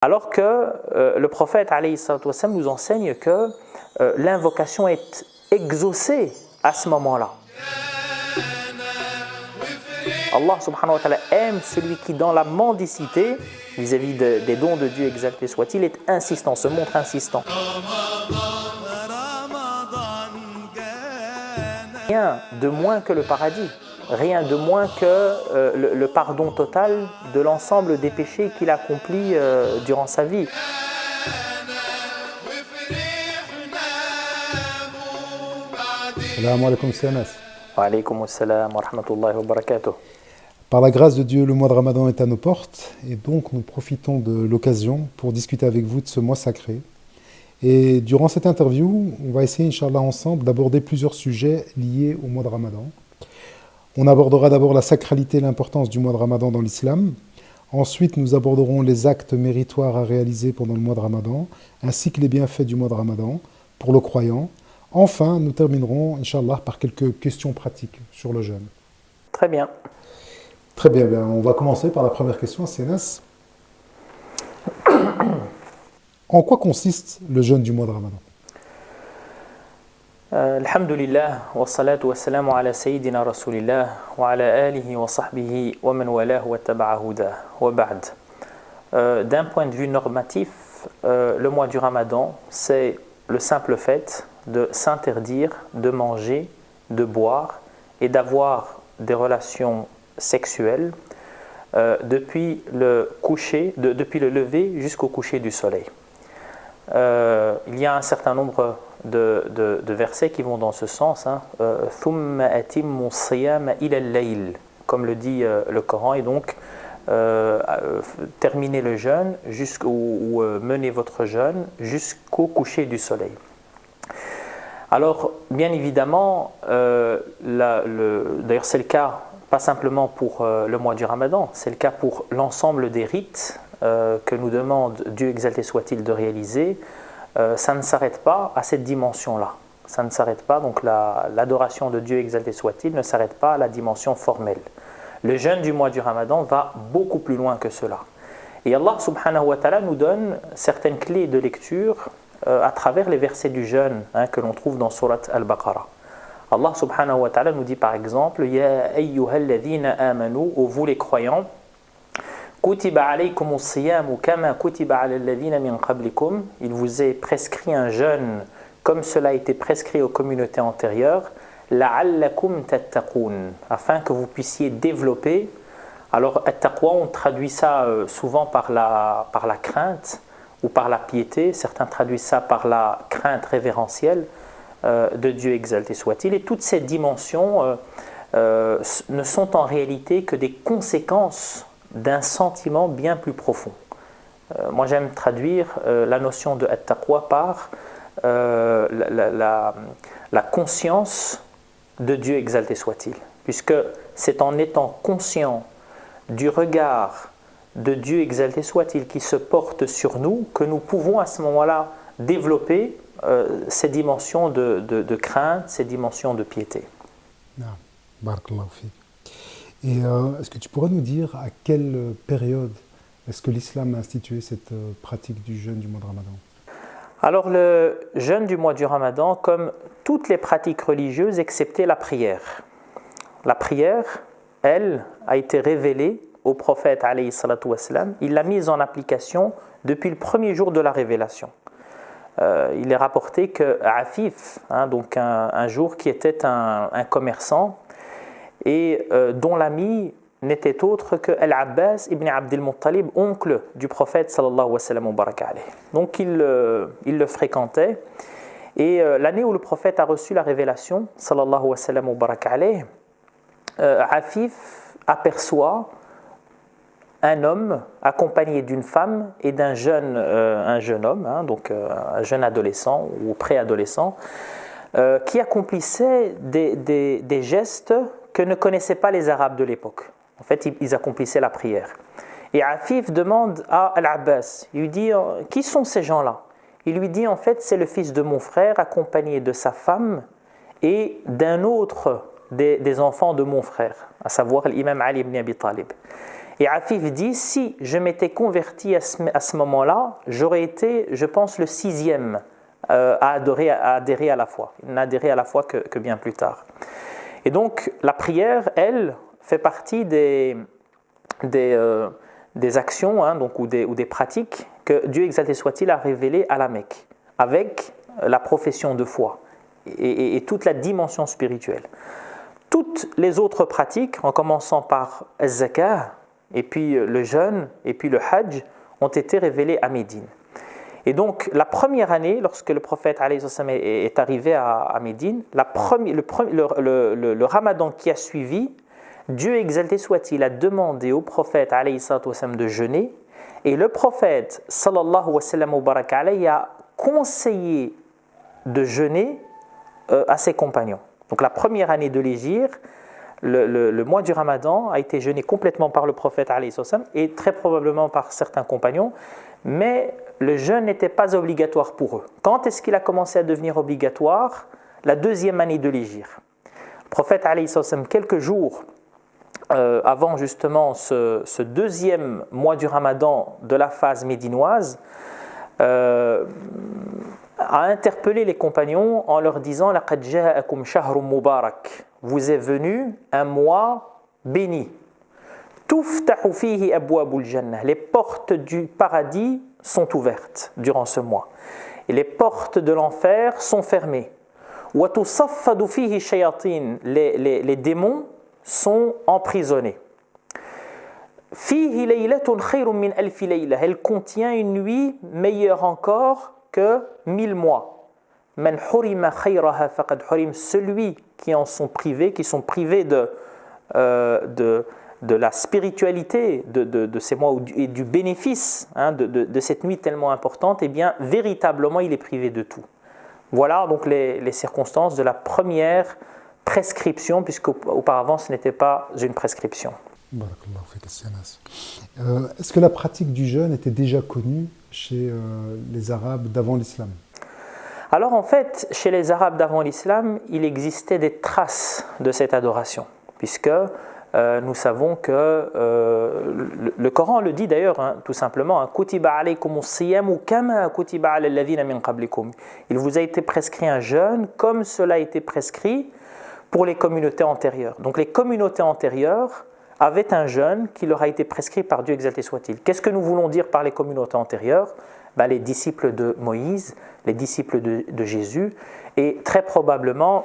Alors que le prophète alayhi salatu wassalam nous enseigne que l'invocation est exaucée à ce moment-là. Allah subhanahu wa ta'ala aime celui qui dans la mendicité vis-à-vis des dons de Dieu exalté soit-il est insistant, se montre insistant. Rien de moins que le paradis, rien de moins que le pardon total de l'ensemble des péchés qu'il accomplit durant sa vie. Salam alaikum Anas. Wa alaykum assalam wa rahmatullahi wa barakatuh. Par la grâce de Dieu, le mois de Ramadan est à nos portes et donc nous profitons de l'occasion pour discuter avec vous de ce mois sacré. Et durant cette interview, on va essayer, Inch'Allah, ensemble d'aborder plusieurs sujets liés au mois de Ramadan. On abordera d'abord la sacralité et l'importance du mois de Ramadan dans l'islam. Ensuite, nous aborderons les actes méritoires à réaliser pendant le mois de Ramadan, ainsi que les bienfaits du mois de Ramadan pour le croyant. Enfin, nous terminerons, Inch'Allah, par quelques questions pratiques sur le jeûne. Très bien. Très bien, on va commencer par la première question, Anas. En quoi consiste le jeûne du mois de Ramadan? Alhamdulillah, wa salatu wa salamu ala sayyidina rasulillah, wa ala alihi wa sahbihi wa man walahu wa taba'a hudah, wa ba'd. D'un point de vue normatif, le mois du Ramadan, c'est le simple fait de s'interdire de manger, de boire et d'avoir des relations sexuelles depuis le lever jusqu'au coucher du soleil. Il y a un certain nombre de versets qui vont dans ce sens. Thumma atimmu siyama ila al-layl, comme le dit le Coran, et donc terminez le jeûne ou menez votre jeûne jusqu'au coucher du soleil. Alors, bien évidemment, d'ailleurs c'est le cas pas simplement pour le mois du Ramadan, c'est le cas pour l'ensemble des rites que nous demande Dieu exalté soit-il de réaliser. Ça ne s'arrête pas à cette dimension-là. Ça ne s'arrête pas, donc l'adoration de Dieu exalté soit-il ne s'arrête pas à la dimension formelle. Le jeûne du mois du Ramadan va beaucoup plus loin que cela. Et Allah subhanahu wa ta'ala nous donne certaines clés de lecture à travers les versets du jeûne que l'on trouve dans Surat Al-Baqarah. Allah subhanahu wa ta'ala nous dit par exemple Ya ayyuhalladhina amanu, ô vous les croyants, Kutiba alaykumus siyamu kama kutiba ala alladhina min qablikum, il vous est prescrit un jeûne comme cela a été prescrit aux communautés antérieures, la'allakum tattaqun, afin que vous puissiez développer. Alors at-taqwa, on traduit ça souvent par la crainte ou par la piété, certains traduisent ça par la crainte révérentielle de Dieu exalté soit-il, et toutes ces dimensions ne sont en réalité que des conséquences d'un sentiment bien plus profond. Moi j'aime traduire la notion de at-taqwa par la conscience de Dieu exalté soit-il, puisque c'est en étant conscient du regard de Dieu exalté soit-il qui se porte sur nous que nous pouvons à ce moment-là développer ces dimensions de crainte, ces dimensions de piété. Barakallahu fik. Et est-ce que tu pourrais nous dire à quelle période est-ce que l'islam a institué cette pratique du jeûne du mois de Ramadan? Alors le jeûne du mois du Ramadan, comme toutes les pratiques religieuses excepté la prière. La prière, elle, a été révélée au prophète alayhi salatu wassalam. Il l'a mise en application depuis le premier jour de la révélation. Il est rapporté que Afif, donc un jour qui était un commerçant et dont l'ami n'était autre que Al-Abbas ibn Abdil Muttalib, oncle du prophète sallallahu wa sallam wa baraka alayh. Donc il le fréquentait, et l'année où le prophète a reçu la révélation sallallahu wa sallam wa baraka alayh, Afif aperçoit un homme accompagné d'une femme et d'un jeune homme, donc un jeune adolescent ou préadolescent, qui accomplissait des gestes que ne connaissaient pas les Arabes de l'époque. En fait, ils accomplissaient la prière. Et Afif demande à Al-Abbas, il lui dit « Qui sont ces gens-là » Il lui dit en fait « C'est le fils de mon frère accompagné de sa femme et d'un autre des enfants de mon frère, à savoir l'imam Ali ibn Abi Talib. » Et Afif dit, si je m'étais converti à ce moment-là, j'aurais été, je pense, le 6e à adhérer à la foi. Il n'a adhéré à la foi que bien plus tard. Et donc, la prière, elle, fait partie des actions donc, ou des pratiques que Dieu exalté soit-il a révélées à la Mecque, avec la profession de foi et toute la dimension spirituelle. Toutes les autres pratiques, en commençant par az-zakah, et puis le jeûne, et puis le hajj, ont été révélées à Médine. Et donc, la première année, lorsque le prophète est arrivé à Médine, le ramadan qui a suivi, Dieu exalté soit-il a demandé au prophète de jeûner, et le prophète sallallahu wa sallam wa baraka alayhi a conseillé de jeûner à ses compagnons. Donc la première année de l'hégire, le mois du Ramadan a été jeûné complètement par le prophète et très probablement par certains compagnons, mais le jeûne n'était pas obligatoire pour eux. Quand est-ce qu'il a commencé à devenir obligatoire? La deuxième année de l'hégire. Le prophète quelques jours avant justement ce deuxième mois du Ramadan de la phase médinoise, a interpellé les compagnons en leur disant « Laqad ja'akum shahrun mubarak » vous est venu un mois béni. « Tuftahu fihi abwabul jannah » les portes du paradis sont ouvertes durant ce mois. Et les portes de l'enfer sont fermées. « Wa tusaffadu fihi shayatin » les démons sont emprisonnés. « Fihi laylatun khayrun min alfi layla » elle contient une nuit meilleure encore que 1000 mois. Man hurima khayraha faqad hurim, celui qui en sont privés, de la spiritualité de ces mois et du bénéfice de cette nuit tellement importante, eh bien véritablement il est privé de tout. Voilà donc les circonstances de la première prescription, puisqu'auparavant ce n'était pas une prescription. Est-ce que la pratique du jeûne était déjà connue chez les Arabes d'avant l'islam? Alors en fait, chez les Arabes d'avant l'islam, il existait des traces de cette adoration, puisque nous savons que le Coran le dit d'ailleurs, tout simplement, Kutiba alaykumus siyamu kama kutiba alal ladhina min qablikum. Il vous a été prescrit un jeûne comme cela a été prescrit pour les communautés antérieures. Donc les communautés antérieures avaient un jeûne qui leur a été prescrit par Dieu exalté soit-il. Qu'est-ce que nous voulons dire par les communautés antérieures? Les disciples de Moïse, les disciples de Jésus et très probablement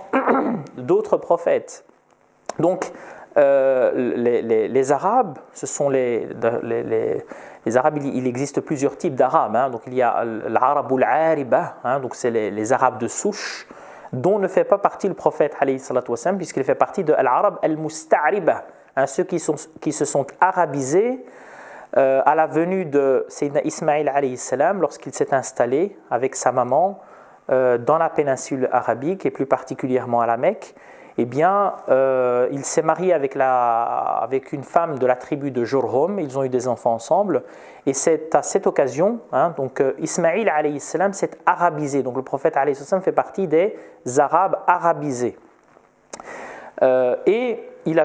d'autres prophètes. Donc les Arabes, ce sont les Arabes, il existe plusieurs types d'Arabes. Donc il y a l'Arabul Ariba, donc c'est les Arabes de souche, dont ne fait pas partie le prophète puisqu'il fait partie de l'Arab al-Musta'riba, ceux qui se sont arabisés à la venue de Sayyidina Ismaïl lorsqu'il s'est installé avec sa maman dans la péninsule arabique et plus particulièrement à la Mecque. Eh bien, il s'est marié avec une femme de la tribu de Jurhum, ils ont eu des enfants ensemble, et c'est à cette occasion, donc Ismaïl s'est arabisé, donc le prophète fait partie des Arabes arabisés. Et il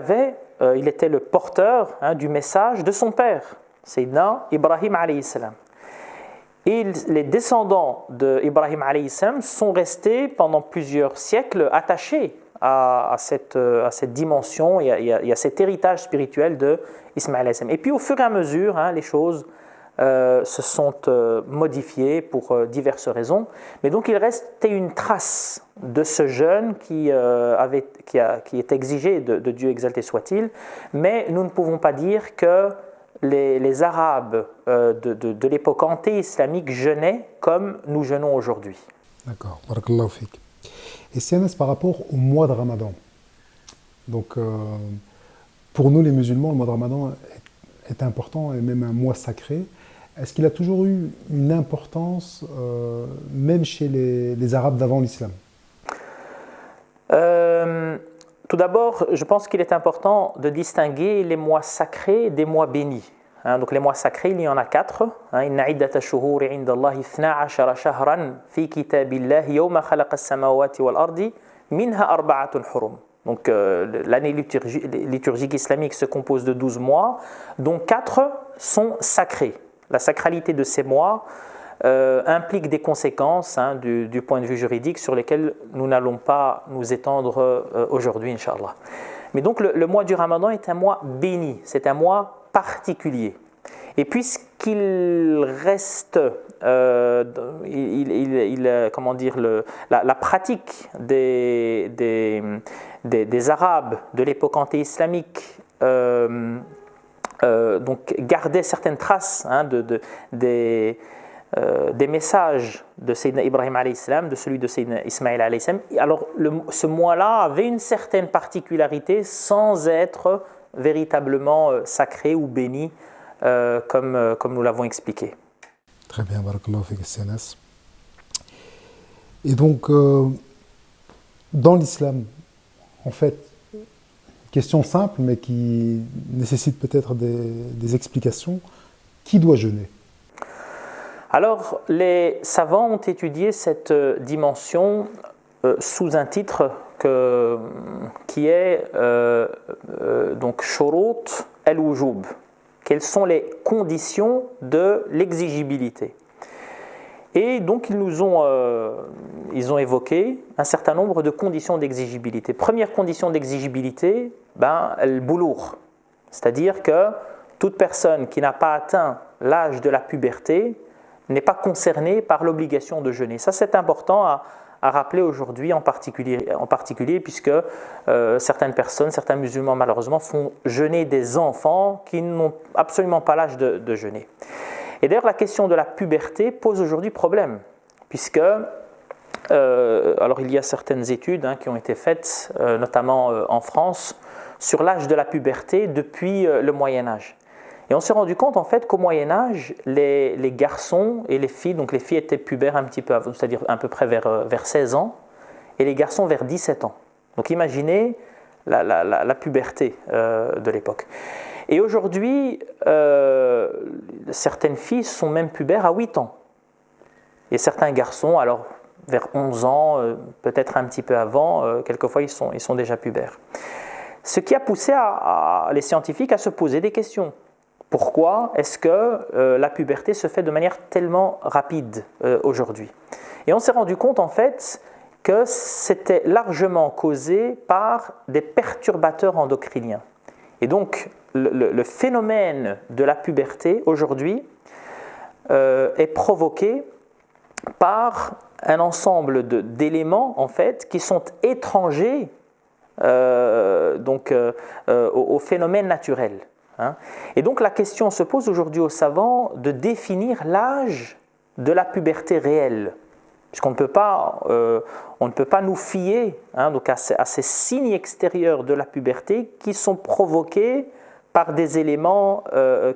était le porteur du message de son père, Sayyidina Ibrahim Et les descendants d'Ibrahim sont restés pendant plusieurs siècles attachés à cette dimension et à cet héritage spirituel de Ismaïl. Et puis au fur et à mesure, les choses se sont modifiées pour diverses raisons. Mais donc il restait une trace de ce jeûne qui est exigé de Dieu exalté soit-il. Mais nous ne pouvons pas dire que les Arabes de l'époque anté-islamique jeûnaient comme nous jeûnons aujourd'hui. D'accord. Barakallahu fik. Et CNS par rapport au mois de Ramadan. Donc, pour nous les musulmans, le mois de Ramadan est important et même un mois sacré. Est-ce qu'il a toujours eu une importance, même chez les Arabes d'avant l'islam? Tout d'abord, je pense qu'il est important de distinguer les mois sacrés des mois bénis. Donc les mois sacrés, il y en a 4. Inna iddata shuhuri inda Allahi 12 shahran fi kitabillahi yawma khalaqa as-samawati wal ardi minha arba'atun hurum. Donc l'année liturgique islamique se compose de 12 mois, dont 4 sont sacrés. La sacralité de ces mois implique des conséquences du point de vue juridique sur lesquelles nous n'allons pas nous étendre aujourd'hui, Inch'Allah. Mais donc le mois du Ramadan est un mois béni, c'est un mois particulier. Et puisqu'il reste, comment dire, la pratique des Arabes de l'époque anté-islamique, donc gardait certaines traces des messages de Sayyidina Ibrahim alayhi salam, de celui de Sayyidina Ismaïl alayhi salam. Alors ce mois-là avait une certaine particularité sans être véritablement sacré ou béni comme nous l'avons expliqué. Très bien, barakallahu fik Anas. Et donc, dans l'islam, en fait, question simple mais qui nécessite peut-être des explications, qui doit jeûner ? Alors, les savants ont étudié cette dimension sous un titre qui est donc Shurut al-Wujub. Quelles sont les conditions de l'exigibilité? Et donc ils ont évoqué un certain nombre de conditions d'exigibilité. Première condition d'exigibilité, le boulour, c'est-à-dire que toute personne qui n'a pas atteint l'âge de la puberté n'est pas concernée par l'obligation de jeûner. Ça, c'est important à rappeler aujourd'hui en particulier puisque certaines personnes, certains musulmans malheureusement font jeûner des enfants qui n'ont absolument pas l'âge de jeûner. Et d'ailleurs la question de la puberté pose aujourd'hui problème puisque alors il y a certaines études qui ont été faites notamment en France sur l'âge de la puberté depuis le Moyen-Âge. Et on s'est rendu compte en fait qu'au Moyen-Âge, les garçons et les filles, donc les filles étaient pubères un petit peu avant, c'est-à-dire à peu près vers 16 ans, et les garçons vers 17 ans. Donc imaginez la puberté de l'époque. Et aujourd'hui, certaines filles sont même pubères à 8 ans. Et certains garçons, alors vers 11 ans, peut-être un petit peu avant, quelquefois ils sont déjà pubères. Ce qui a poussé les scientifiques à se poser des questions. Pourquoi est-ce que la puberté se fait de manière tellement rapide aujourd'hui? Et on s'est rendu compte en fait que c'était largement causé par des perturbateurs endocriniens. Et donc le phénomène de la puberté aujourd'hui est provoqué par un ensemble d'éléments en fait qui sont étrangers au phénomène naturel. Et donc la question se pose aujourd'hui aux savants de définir l'âge de la puberté réelle, puisqu'on ne peut pas nous fier donc à ces signes extérieurs de la puberté qui sont provoqués par des éléments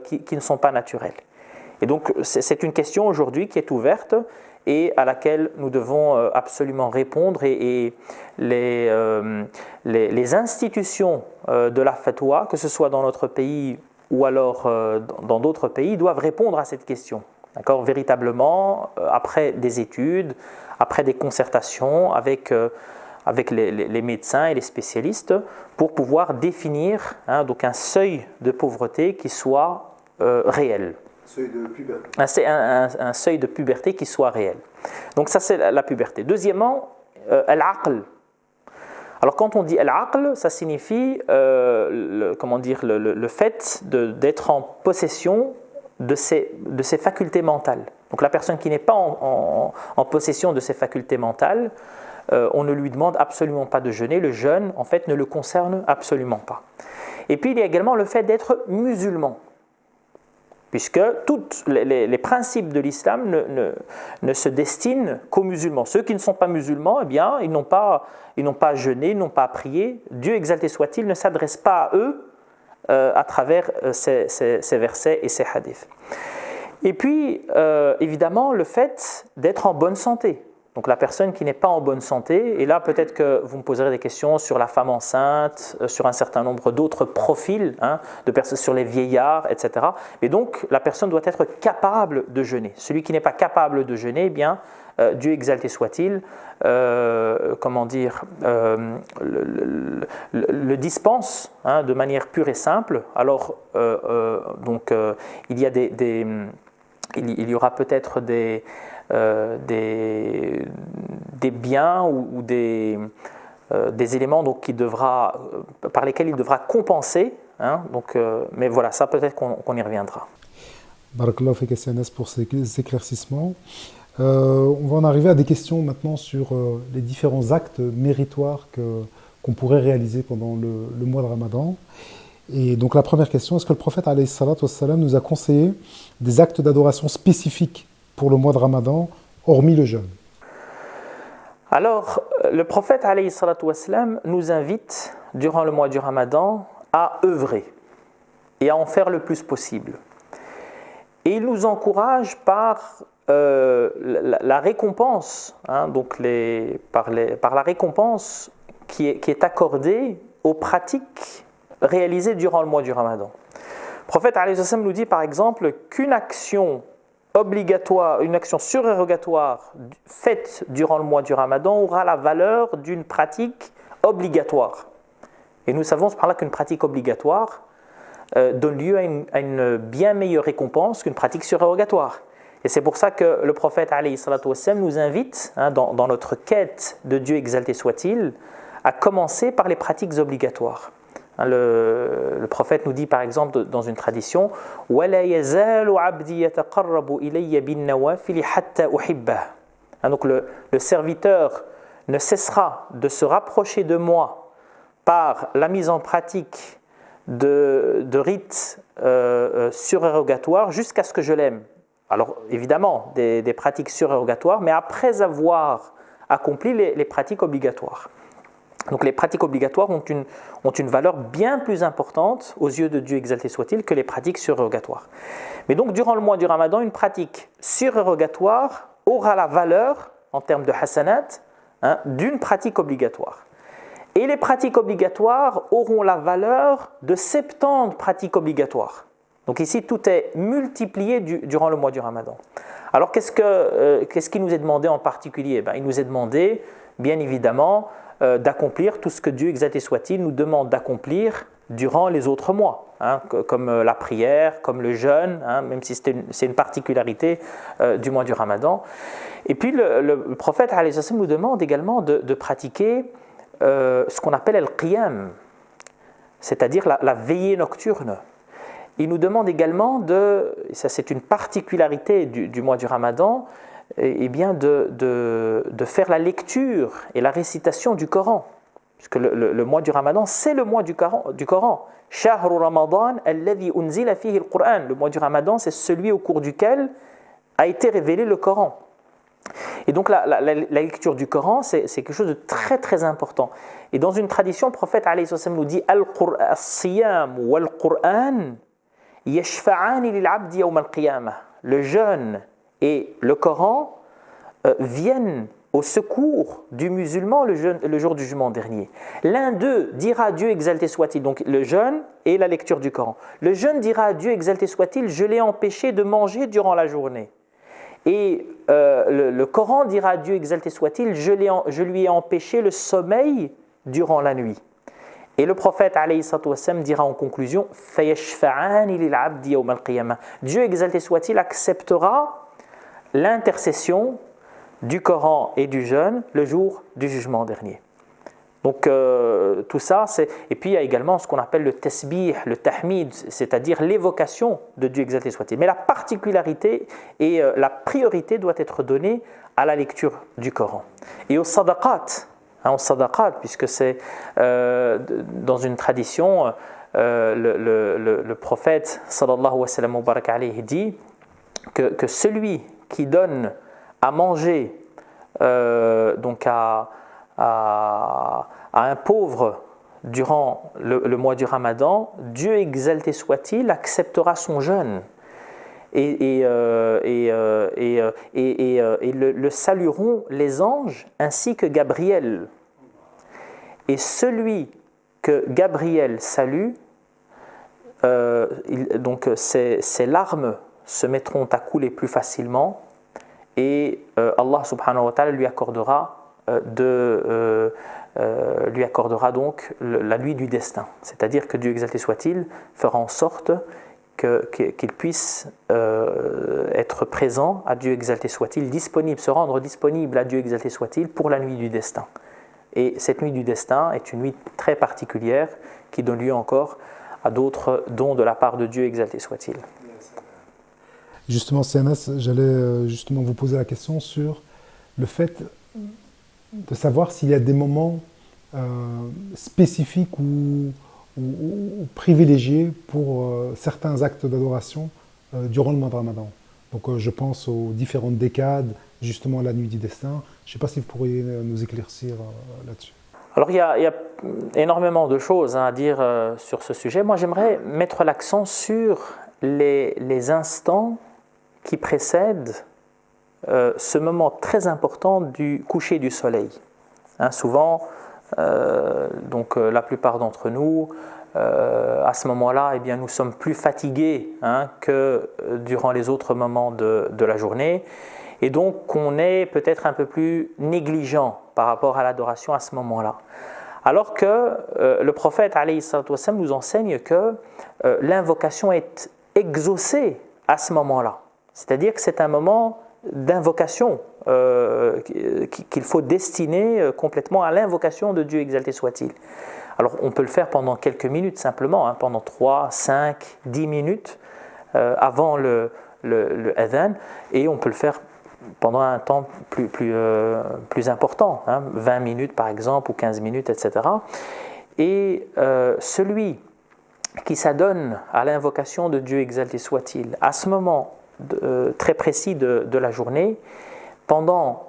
qui ne sont pas naturels. Et donc c'est une question aujourd'hui qui est ouverte et à laquelle nous devons absolument répondre et les institutions de la fatwa, que ce soit dans notre pays ou alors dans d'autres pays, doivent répondre à cette question. D'accord ? Véritablement, après des études, après des concertations avec les médecins et les spécialistes, pour pouvoir définir donc un seuil de pauvreté qui soit réel. Seuil de puberté. Un seuil de puberté qui soit réel. Donc ça c'est la puberté. Deuxièmement, al-aql. Alors quand on dit al-aql, ça signifie le fait d'être en possession de ses facultés mentales. Donc la personne qui n'est pas en possession de ses facultés mentales, on ne lui demande absolument pas de jeûner. Le jeûne en fait ne le concerne absolument pas. Et puis il y a également le fait d'être musulman, puisque tous les principes de l'islam ne se destinent qu'aux musulmans. Ceux qui ne sont pas musulmans, eh bien, ils n'ont pas à jeûner, ils n'ont pas à prier. Dieu exalté soit-il ne s'adresse pas à eux à travers ces versets et ces hadiths. Et puis, évidemment, le fait d'être en bonne santé. Donc la personne qui n'est pas en bonne santé, et là peut-être que vous me poserez des questions sur la femme enceinte, sur un certain nombre d'autres profils, de personnes, sur les vieillards, etc. Mais donc la personne doit être capable de jeûner. Celui qui n'est pas capable de jeûner, eh bien, Dieu exalté soit-il, le dispense de manière pure et simple. Alors il y aura peut-être des biens ou des éléments donc, par lesquels il devra compenser. Mais voilà, ça peut-être qu'on y reviendra. Barakallahu fik SNS pour ces éclaircissements. On va en arriver à des questions maintenant sur les différents actes méritoires qu'on pourrait réaliser pendant le mois de Ramadan. Et donc la première question, est-ce que le prophète alayhi salatu wassalam nous a conseillé des actes d'adoration spécifiques pour le mois de Ramadan, hormis le jeûne? Alors, le prophète alayhi salatu wassalam nous invite, durant le mois du Ramadan, à œuvrer et à en faire le plus possible. Et il nous encourage par la récompense, par la récompense qui est accordée aux pratiques réalisées durant le mois du Ramadan. Le prophète alayhi sallam nous dit par exemple qu'une action obligatoire, une action surérogatoire faite durant le mois du Ramadan aura la valeur d'une pratique obligatoire. Et nous savons par là qu'une pratique obligatoire donne lieu à une bien meilleure récompense qu'une pratique surérogatoire. Et c'est pour ça que le prophète alayhi salatu wassalam nous invite, dans notre quête de Dieu exalté soit-il, à commencer par les pratiques obligatoires. Le prophète nous dit par exemple dans une tradition وَلَا يَزَالُ عَبْدِي يَتَقَرَّبُ إِلَيَّ بِالنَّوَافِلِ حَتَّى أُحِبَّهُ. Donc le serviteur ne cessera de se rapprocher de moi par la mise en pratique de rites surérogatoires jusqu'à ce que je l'aime. Alors évidemment des pratiques surérogatoires, mais après avoir accompli les pratiques obligatoires. Donc les pratiques obligatoires ont une valeur bien plus importante aux yeux de Dieu exalté soit-il que les pratiques surérogatoires. Mais donc durant le mois du Ramadan, une pratique surérogatoire aura la valeur, en termes de hasanat, d'une pratique obligatoire. Et les pratiques obligatoires auront la valeur de 70 pratiques obligatoires. Donc ici, tout est multiplié durant le mois du Ramadan. Alors qu'est-ce qui nous est demandé en particulier? Il nous est demandé, bien évidemment, d'accomplir tout ce que Dieu exalté soit-il nous demande d'accomplir durant les autres mois, comme la prière, comme le jeûne, même si c'est une particularité du mois du Ramadan. Et puis le prophète alayhi sallam nous demande également de pratiquer ce qu'on appelle al-qiyam, c'est-à-dire la veillée nocturne. Il nous demande également ça c'est une particularité du mois du Ramadan, de faire la lecture et la récitation du Coran. Puisque le mois du Ramadan, c'est le mois du Coran. Shahru Ramadan alladhi unzila fihi al-Qur'an. Le mois du Ramadan, c'est celui au cours duquel a été révélé le Coran. Et donc la lecture du Coran, c'est quelque chose de très très important. Et dans une tradition, le prophète alayhi sallam nous dit Al-Siyam wal-Qur'an yashfa'ani lil-'abdi yawm al-qiyamah. Le jeûne et le Coran viennent au secours du musulman le jour du jugement dernier. L'un d'eux dira à Dieu exalté soit-il, donc le jeûne et la lecture du Coran. Le jeûne dira à Dieu exalté soit-il, je l'ai empêché de manger durant la journée. Et le Coran dira à Dieu exalté soit-il, je lui ai empêché le sommeil durant la nuit. Et le prophète alayhi salatu wassalam dira en conclusion, fayashfa'ani lil-'abdi yawm al-qiyamah. Dieu exalté soit-il acceptera l'intercession du Coran et du jeûne le jour du jugement dernier. Donc tout ça, et puis il y a également ce qu'on appelle le tasbih, le tahmid, c'est-à-dire l'évocation de Dieu exalté soit-il. Mais la particularité et la priorité doit être donnée à la lecture du Coran. Et aux sadaqat, puisque c'est dans une tradition, le prophète sallallahu wa sallam wa baraka alayhi dit que celui qui donne à manger donc à un pauvre durant le mois du Ramadan, Dieu exalté soit-il acceptera son jeûne. le salueront les anges ainsi que Gabriel. Et celui que Gabriel salue, donc ses larmes se mettront à couler plus facilement et Allah subhanahu wa ta'ala lui accordera donc la nuit du destin. C'est-à-dire que Dieu exalté soit-il fera en sorte qu'il puisse être présent à Dieu exalté soit-il, disponible, se rendre disponible à Dieu exalté soit-il pour la nuit du destin. Et cette nuit du destin est une nuit très particulière qui donne lieu encore à d'autres dons de la part de Dieu exalté soit-il. Justement, CNS, j'allais justement vous poser la question sur le fait de savoir s'il y a des moments spécifiques ou privilégiés pour certains actes d'adoration durant le mois de Ramadan. Donc je pense aux différentes décades, justement à la nuit du destin. Je ne sais pas si vous pourriez nous éclaircir là-dessus. Alors il y a énormément de choses à dire sur ce sujet. Moi j'aimerais mettre l'accent sur les instants qui précèdent ce moment très important du coucher du soleil. Souvent, la plupart d'entre nous, à ce moment-là, eh bien, nous sommes plus fatigués que durant les autres moments de la journée. Et donc, on est peut-être un peu plus négligent par rapport à l'adoration à ce moment-là. Alors que le prophète alayhi salatu wassalam nous enseigne que l'invocation est exaucée à ce moment-là. C'est-à-dire que c'est un moment d'invocation qu'il faut destiner complètement à l'invocation de Dieu exalté soit-il. Alors on peut le faire pendant quelques minutes simplement, pendant 3, 5, 10 minutes avant le adhan, et on peut le faire pendant un temps plus important, 20 minutes par exemple, ou 15 minutes, etc. Et celui qui s'adonne à l'invocation de Dieu exalté soit-il, à ce moment très précis de la journée, pendant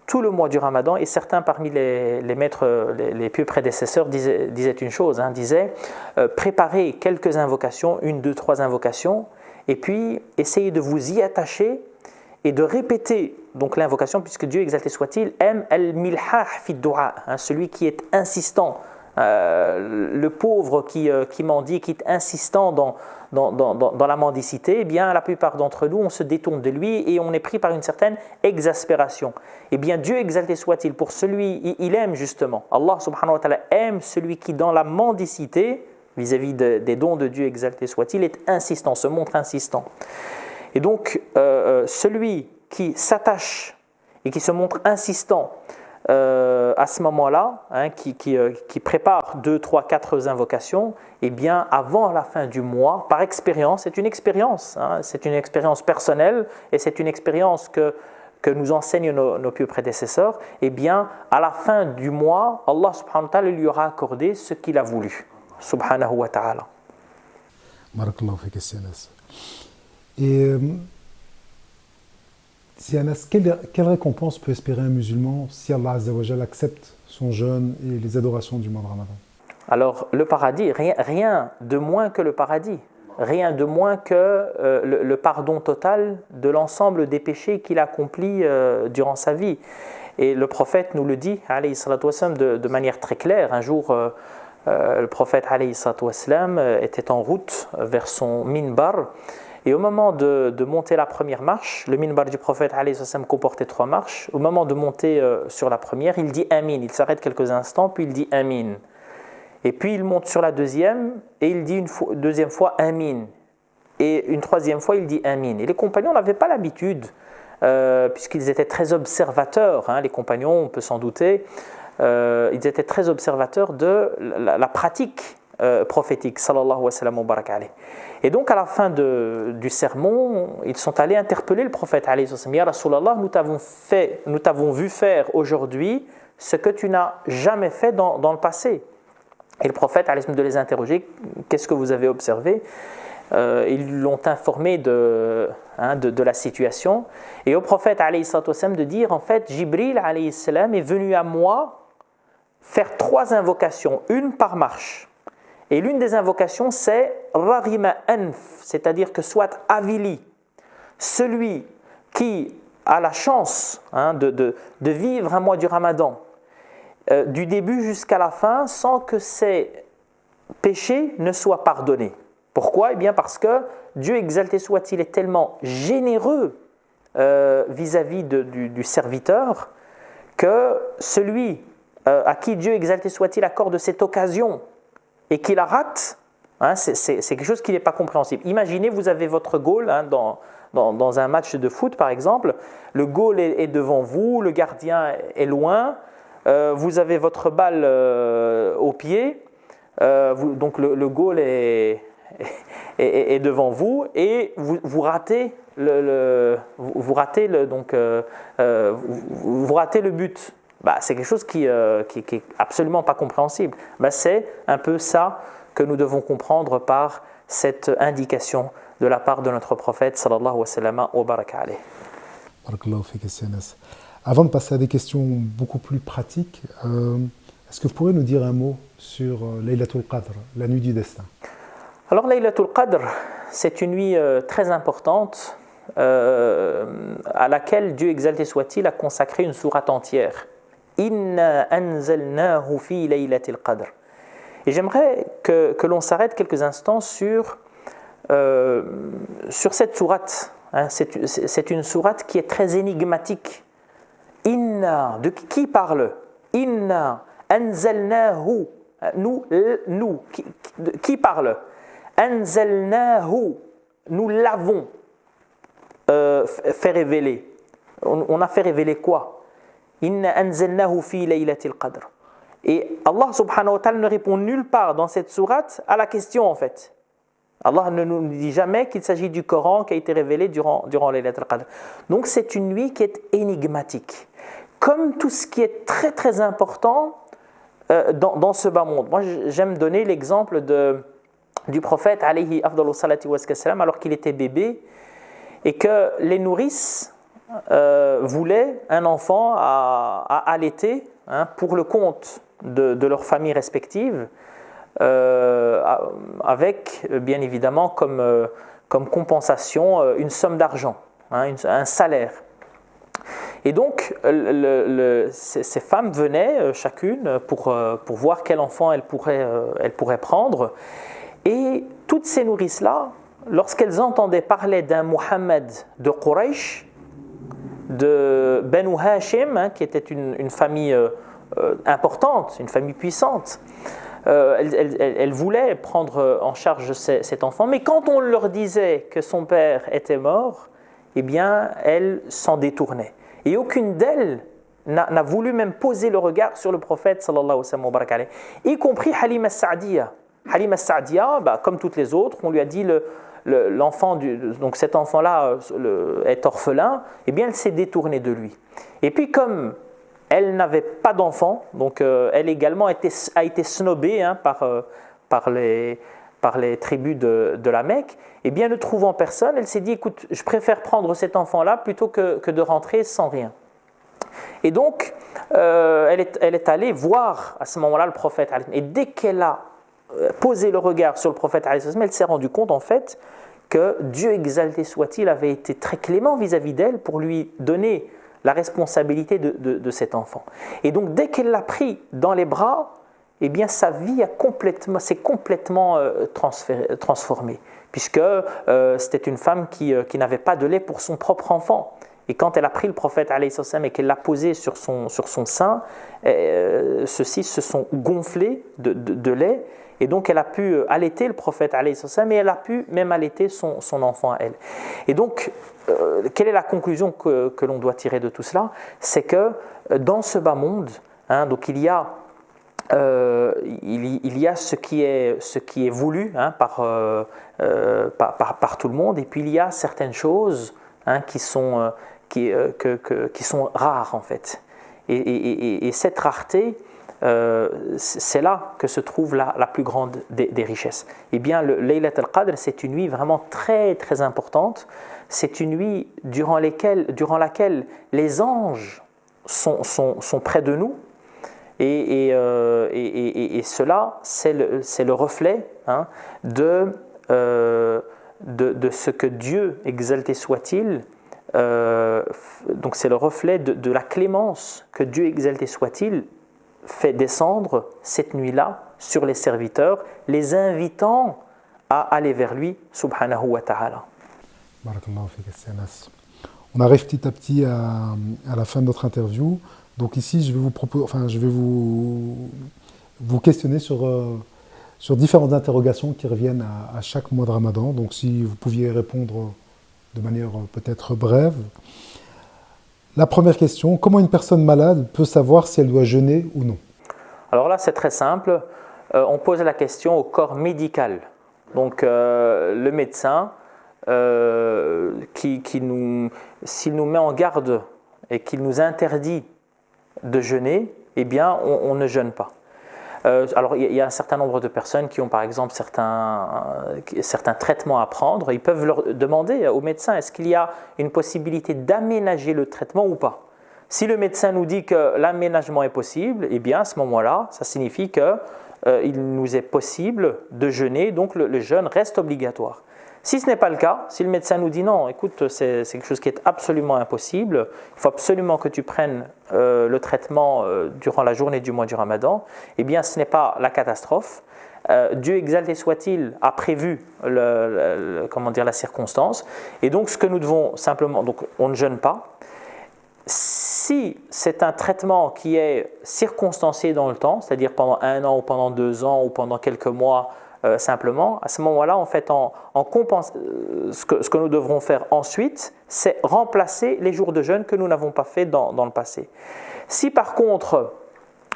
tout le mois du Ramadan, et certains parmi les maîtres, les pieux prédécesseurs disaient une chose, disaient préparez quelques invocations, 1, 2, 3 invocations, et puis essayez de vous y attacher et de répéter donc l'invocation, puisque Dieu exalté soit-il aime al-milhah fi du'a, celui qui est insistant, le pauvre qui mendie, qui est insistant dans la mendicité. Eh bien, la plupart d'entre nous, on se détourne de lui et on est pris par une certaine exaspération. Eh bien, Dieu exalté soit-il, pour celui, il aime justement, Allah subhanahu wa ta'ala aime celui qui dans la mendicité, vis-à-vis des dons de Dieu exalté soit-il, est insistant, se montre insistant. Et donc, celui qui s'attache et qui se montre insistant à ce moment-là, qui prépare 2, 3, 4 invocations, eh bien, avant la fin du mois, par expérience, c'est une expérience personnelle et c'est une expérience que nous enseignent nos pieux prédécesseurs, eh bien, à la fin du mois, Allah subhanahu wa ta'ala lui aura accordé ce qu'il a voulu, subhanahu wa ta'ala. Barakallahu fik Sianas. Et Sianas, quelle récompense peut espérer un musulman si Allah Azza wa Jal accepte son jeûne et les adorations du mois de Ramadan? Alors, le paradis, rien de moins que le paradis. Rien de moins que le pardon total de l'ensemble des péchés qu'il a accomplis durant sa vie. Et le prophète nous le dit, alayhi salatu wassalam, de manière très claire. Un jour, le prophète alayhi salatu wassalam était en route vers son minbar. Et au moment de monter la première marche, le minbar du prophète alayhi salatu wassalam comportait 3 marches. Au moment de monter sur la première, il dit Amin. Il s'arrête quelques instants, puis il dit Amin. Et puis il monte sur la deuxième et il dit une deuxième fois Amin. Et une troisième fois il dit Amin. Et les compagnons n'avaient pas l'habitude, puisqu'ils étaient très observateurs, les compagnons, on peut s'en douter, ils étaient très observateurs de la pratique prophétique, sallallahu wa sallam wa barak alayh. Et donc à la fin du sermon, ils sont allés interpeller le prophète alayhi wa sallam. Ya Rasulallah, nous t'avons vu faire aujourd'hui ce que tu n'as jamais fait dans le passé. Et le prophète a de les interroger, qu'est-ce que vous avez observé? Ils l'ont informé de la situation. Et au prophète de dire, en fait, Jibril est venu à moi faire 3 invocations, une par marche. Et l'une des invocations, c'est Rarima Anf, c'est-à-dire que soit avili, celui qui a la chance de vivre un mois du Ramadan, du début jusqu'à la fin, sans que ses péchés ne soient pardonnés. Pourquoi ? Eh bien parce que Dieu, exalté soit-il, est tellement généreux vis-à-vis du serviteur, que celui à qui Dieu, exalté soit-il, accorde cette occasion et qui la rate, c'est quelque chose qui n'est pas compréhensible. Imaginez, vous avez votre goal dans un match de foot par exemple, le goal est devant vous, le gardien est loin, vous avez votre balle au pied, donc le goal est devant vous et vous ratez vous ratez le but. C'est quelque chose qui est absolument pas compréhensible. C'est un peu ça que nous devons comprendre par cette indication de la part de notre prophète sallallahu wa sallam wa baraka alayhi. Barakallahu fik, Anas. Avant de passer à des questions beaucoup plus pratiques, est-ce que vous pourriez nous dire un mot sur Laylatul Qadr, la nuit du destin? Alors Laylatul Qadr, c'est une nuit très importante à laquelle Dieu, exalté soit-il, a consacré une sourate entière. Inna anzalnahu fi laylatil qadr. Et j'aimerais que l'on s'arrête quelques instants sur cette sourate. C'est une sourate qui est très énigmatique. Inna, de qui parle? Inna anzalnahu, nous, qui parle? Anzalnahu, nous l'avons fait révéler. On a fait révéler quoi? Inna anzalnahu fi laylatil qadr. Et Allah subhanahu wa ta'ala ne répond nulle part dans cette sourate à la question en fait. Allah ne nous dit jamais qu'il s'agit du Coran qui a été révélé durant Laylatul Qadr. Donc c'est une nuit qui est énigmatique. Comme tout ce qui est très très important dans ce bas monde. Moi j'aime donner l'exemple du prophète alayhi afdalu salati wa salam alors qu'il était bébé et que les nourrices voulaient un enfant à allaiter pour le compte de leurs familles respectives avec bien évidemment comme compensation une somme d'argent, un salaire. Et donc ces femmes venaient chacune pour voir quel enfant elles pourraient prendre. Et toutes ces nourrices-là, lorsqu'elles entendaient parler d'un Muhammad de Quraysh, de Banu Hashim, qui était une famille importante, une famille puissante, elles voulaient prendre en charge cet enfant, mais quand on leur disait que son père était mort, eh bien, elles s'en détournaient. Et aucune d'elles n'a voulu même poser le regard sur le prophète, sallallahu alayhi wa sallam, y compris Halima as-Sa'diya. Halima as-Sa'diya, comme toutes les autres, on lui a dit l'enfant, donc cet enfant-là est orphelin, eh bien elle s'est détournée de lui. Et puis comme elle n'avait pas d'enfant, donc elle également a été snobée par les tribus de la Mecque, et bien ne trouvant personne, elle s'est dit écoute, je préfère prendre cet enfant-là plutôt que de rentrer sans rien. Et donc elle est allée voir à ce moment-là le prophète, et dès qu'elle a posé le regard sur le prophète, elle s'est rendue compte en fait que Dieu exalté soit-il avait été très clément vis-à-vis d'elle pour lui donner la responsabilité de cet enfant. Et donc dès qu'elle l'a pris dans les bras, eh bien sa vie s'est complètement transformée, puisque c'était une femme qui n'avait pas de lait pour son propre enfant. Et quand elle a pris le prophète alayhi salam et qu'elle l'a posé sur son sein, ceux-ci se sont gonflés de lait, et donc elle a pu allaiter le prophète alayhi salam, et elle a pu même allaiter son enfant à elle. Et donc, quelle est la conclusion que l'on doit tirer de tout cela? C'est que dans ce bas monde, donc il y a ce qui est voulu par tout le monde, et puis il y a certaines choses qui sont rares en fait. Et cette rareté, c'est là que se trouve la plus grande des richesses. Eh bien, le Laylat al-Qadr, c'est une nuit vraiment très très importante. C'est une nuit durant laquelle les anges sont près de nous. Et cela, c'est le reflet de de ce que Dieu, exalté soit-il, donc c'est le reflet de la clémence que Dieu, exalté soit-il, fait descendre cette nuit-là sur les serviteurs, les invitant à aller vers lui, subhanahu wa ta'ala. Barakallahu fik, Sidi Anas. On arrive petit à petit à la fin de notre interview. Donc ici, je vais vous questionner sur différentes interrogations qui reviennent à chaque mois de Ramadan. Donc si vous pouviez répondre de manière peut-être brève. La première question, comment une personne malade peut savoir si elle doit jeûner ou non? Alors là, c'est très simple. On pose la question au corps médical. Donc le médecin, s'il nous met en garde et qu'il nous interdit de jeûner, eh bien on ne jeûne pas. Alors il y a un certain nombre de personnes qui ont par exemple certains traitements à prendre. Ils peuvent leur demander au médecin, est-ce qu'il y a une possibilité d'aménager le traitement ou pas? Si le médecin nous dit que l'aménagement est possible, eh bien à ce moment-là, ça signifie qu'il nous est possible de jeûner, donc le jeûne reste obligatoire. Si ce n'est pas le cas, si le médecin nous dit non, écoute, c'est quelque chose qui est absolument impossible, il faut absolument que tu prennes le traitement durant la journée du mois du Ramadan, eh bien ce n'est pas la catastrophe. Dieu exalté soit-il a prévu la circonstance, et donc ce que nous devons simplement, donc on ne jeûne pas. Si c'est un traitement qui est circonstancié dans le temps, c'est-à-dire pendant 1 an ou pendant 2 ans ou pendant quelques mois, simplement, à ce moment-là, en fait, ce que nous devrons faire ensuite, c'est remplacer les jours de jeûne que nous n'avons pas fait dans le passé. Si par contre,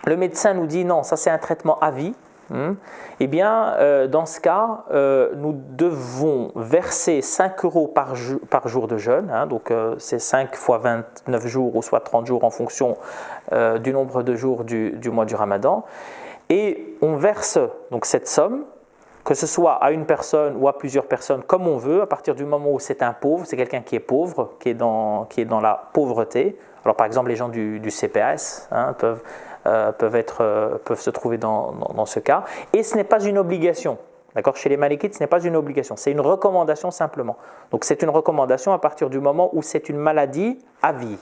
le médecin nous dit non, ça c'est un traitement à vie, eh bien, dans ce cas, nous devons verser 5 € par jour de jeûne, donc c'est 5 fois 29 jours ou soit 30 jours en fonction du nombre de jours du mois du Ramadan, et on verse donc cette somme, que ce soit à une personne ou à plusieurs personnes, comme on veut, à partir du moment où c'est un pauvre, c'est quelqu'un qui est pauvre, qui est dans la pauvreté. Alors par exemple, les gens du CPS peuvent se trouver dans ce cas. Et ce n'est pas une obligation. D'accord ? Chez les Malikites, ce n'est pas une obligation, c'est une recommandation simplement. Donc c'est une recommandation à partir du moment où c'est une maladie à vie.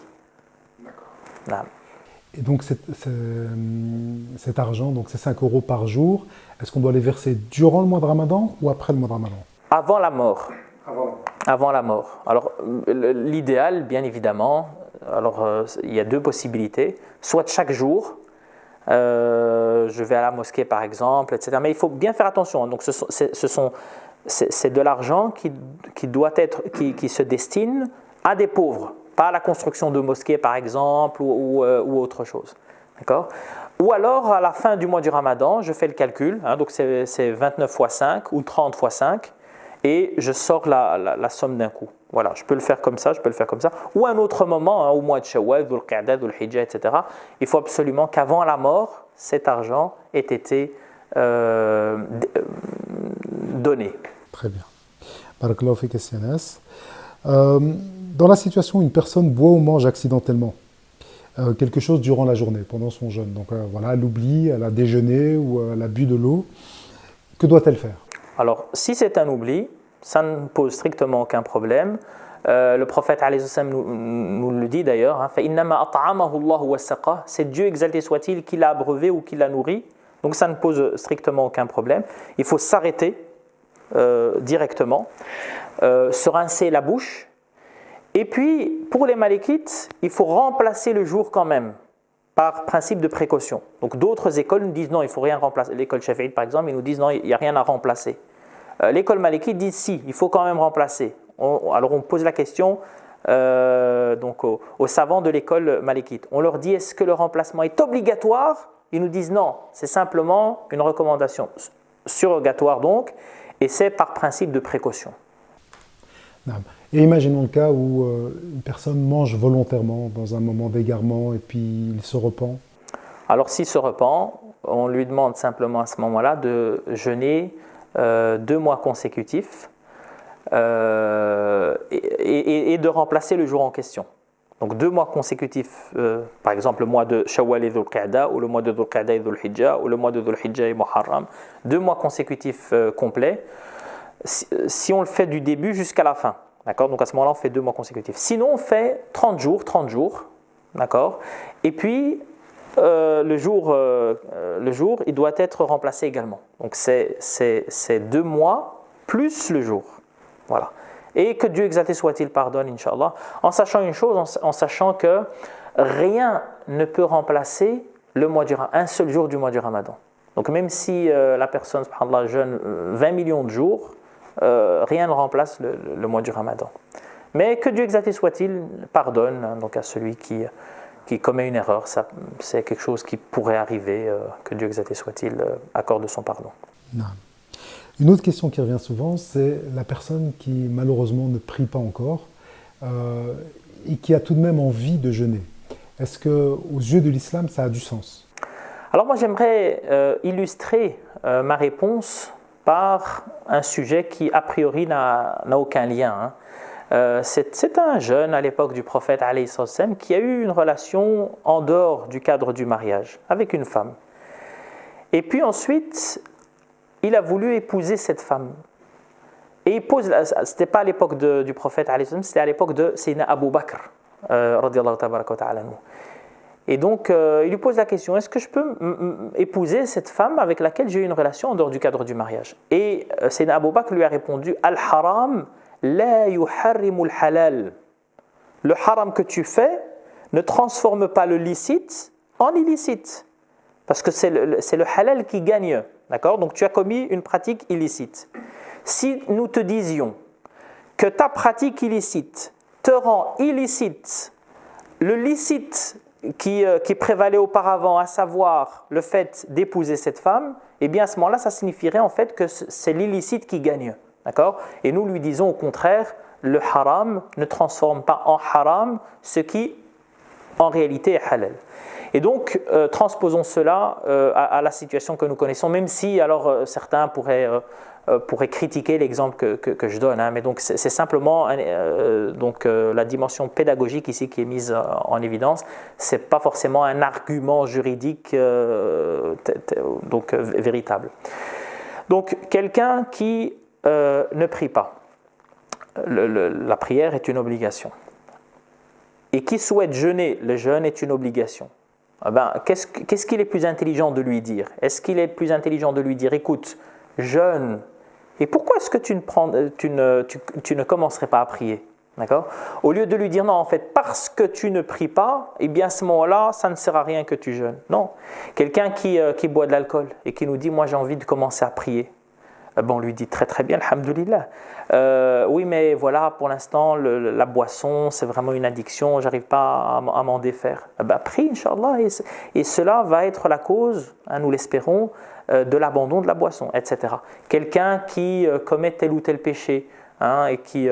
D'accord. Et donc cet argent, donc ces 5 € par jour, est-ce qu'on doit les verser durant le mois de Ramadan ou après le mois de Ramadan? Avant la mort. Avant la mort. Alors l'idéal, bien évidemment, il y a 2 possibilités. Soit chaque jour, je vais à la mosquée par exemple, etc. Mais il faut bien faire attention. Donc c'est de l'argent qui se destine à des pauvres. Pas à la construction de mosquées par exemple ou autre chose. D'accord ? Ou alors à la fin du mois du Ramadan, je fais le calcul, donc c'est 29 fois 5 ou 30 fois 5 et je sors la somme d'un coup. Voilà, je peux le faire comme ça, Ou à un autre moment, au mois de Shawwal, Dhul Qa'dah, Dhul Hijjah, etc. Il faut absolument qu'avant la mort, cet argent ait été donné. Très bien. Barakallahu fik, Sidi Anas. Dans la situation où une personne boit ou mange accidentellement quelque chose durant la journée, pendant son jeûne, donc voilà, elle oublie, elle a déjeuné ou elle a bu de l'eau, que doit-elle faire? Alors, si c'est un oubli, ça ne pose strictement aucun problème. Le prophète nous le dit d'ailleurs, c'est Dieu exalté soit-il qui l'a abreuvé ou qui l'a nourri, donc ça ne pose strictement aucun problème. Il faut s'arrêter directement, se rincer la bouche. Et puis, pour les Malikites, il faut remplacer le jour quand même, par principe de précaution. Donc d'autres écoles nous disent non, il ne faut rien remplacer. L'école Shafi'ite, par exemple, ils nous disent non, il n'y a rien à remplacer. L'école Malikite dit si, il faut quand même remplacer. Alors on pose la question donc aux savants de l'école Malikite. On leur dit est-ce que le remplacement est obligatoire? Ils nous disent non, c'est simplement une recommandation surrogatoire donc, et c'est par principe de précaution. Et imaginons le cas où une personne mange volontairement dans un moment d'égarement et puis il se repent. Alors s'il se repent, on lui demande simplement à ce moment-là de jeûner 2 mois consécutifs et de remplacer le jour en question. Donc 2 mois consécutifs, par exemple le mois de Shawwal et Dhul Qa'dah, ou le mois de Dhul Qa'dah et Dhul Hijjah, ou le mois de Dhul Hijjah et Muharram, 2 mois consécutifs complets. si on le fait du début jusqu'à la fin. D'accord? Donc à ce moment-là, on fait 2 mois consécutifs. Sinon, on fait 30 jours. D'accord? Et puis, le jour, il doit être remplacé également. Donc c'est 2 mois plus le jour. Voilà. Et que Dieu exalté soit-il pardonne, Inch'Allah, en sachant une chose, en sachant que rien ne peut remplacer un seul jour du mois du Ramadan. Donc même si la personne, subhanallah, jeûne 20 millions de jours, rien ne remplace le mois du Ramadan. Mais que Dieu exalté soit-il pardonne, hein, donc à celui qui commet une erreur. C'est quelque chose qui pourrait arriver, que Dieu exalté soit-il accorde son pardon. Non. Une autre question qui revient souvent, c'est la personne qui malheureusement ne prie pas encore et qui a tout de même envie de jeûner. Est-ce qu'aux yeux de l'islam, ça a du sens? Alors moi j'aimerais illustrer ma réponse par un sujet qui a priori n'a aucun lien. C'est un jeune à l'époque du prophète alayhi salam qui a eu une relation en dehors du cadre du mariage avec une femme. Et puis ensuite, il a voulu épouser cette femme. Et c'était pas à l'époque du prophète alayhi salam, c'était à l'époque de Sayyidina Abu Bakr radiyallahu ta'ala anhu. Et donc, il lui pose la question, est-ce que je peux épouser cette femme avec laquelle j'ai eu une relation en dehors du cadre du mariage? Et Sayyidina Abu Bakr lui a répondu, Al-haram la yuharrimul halal. Le haram que tu fais ne transforme pas le licite en illicite. Parce que c'est le halal qui gagne. D'accord? Donc, tu as commis une pratique illicite. Si nous te disions que ta pratique illicite te rend illicite le licite qui prévalait auparavant, à savoir le fait d'épouser cette femme, eh bien à ce moment-là, ça signifierait en fait que c'est l'illicite qui gagne. D'accord? Et nous lui disons au contraire, le haram ne transforme pas en haram ce qui en réalité est halal. Et donc, transposons cela à la situation que nous connaissons, même si alors certains pourraient critiquer l'exemple que je donne, hein, mais donc c'est simplement la dimension pédagogique ici qui est mise en évidence. C'est pas forcément un argument juridique véritable. Donc, quelqu'un qui ne prie pas, la prière est une obligation, et qui souhaite jeûner, le jeûne est une obligation. Qu'est-ce qu'il est plus intelligent de lui dire? Est-ce qu'il est plus intelligent de lui dire, écoute, jeûne, et pourquoi est-ce que tu ne commencerais pas à prier? D'accord? Au lieu de lui dire non, en fait, parce que tu ne pries pas, eh bien à ce moment-là, ça ne sert à rien que tu jeûnes. Non. Quelqu'un qui boit de l'alcool et qui nous dit, moi j'ai envie de commencer à prier. On lui dit très très bien, alhamdoulilah. Oui, mais voilà, pour l'instant, la boisson, c'est vraiment une addiction, j'arrive pas à m'en défaire. Prie, Inch'Allah, et cela va être la cause, hein, nous l'espérons, de l'abandon de la boisson, etc. Quelqu'un qui commet tel ou tel péché, hein, et qui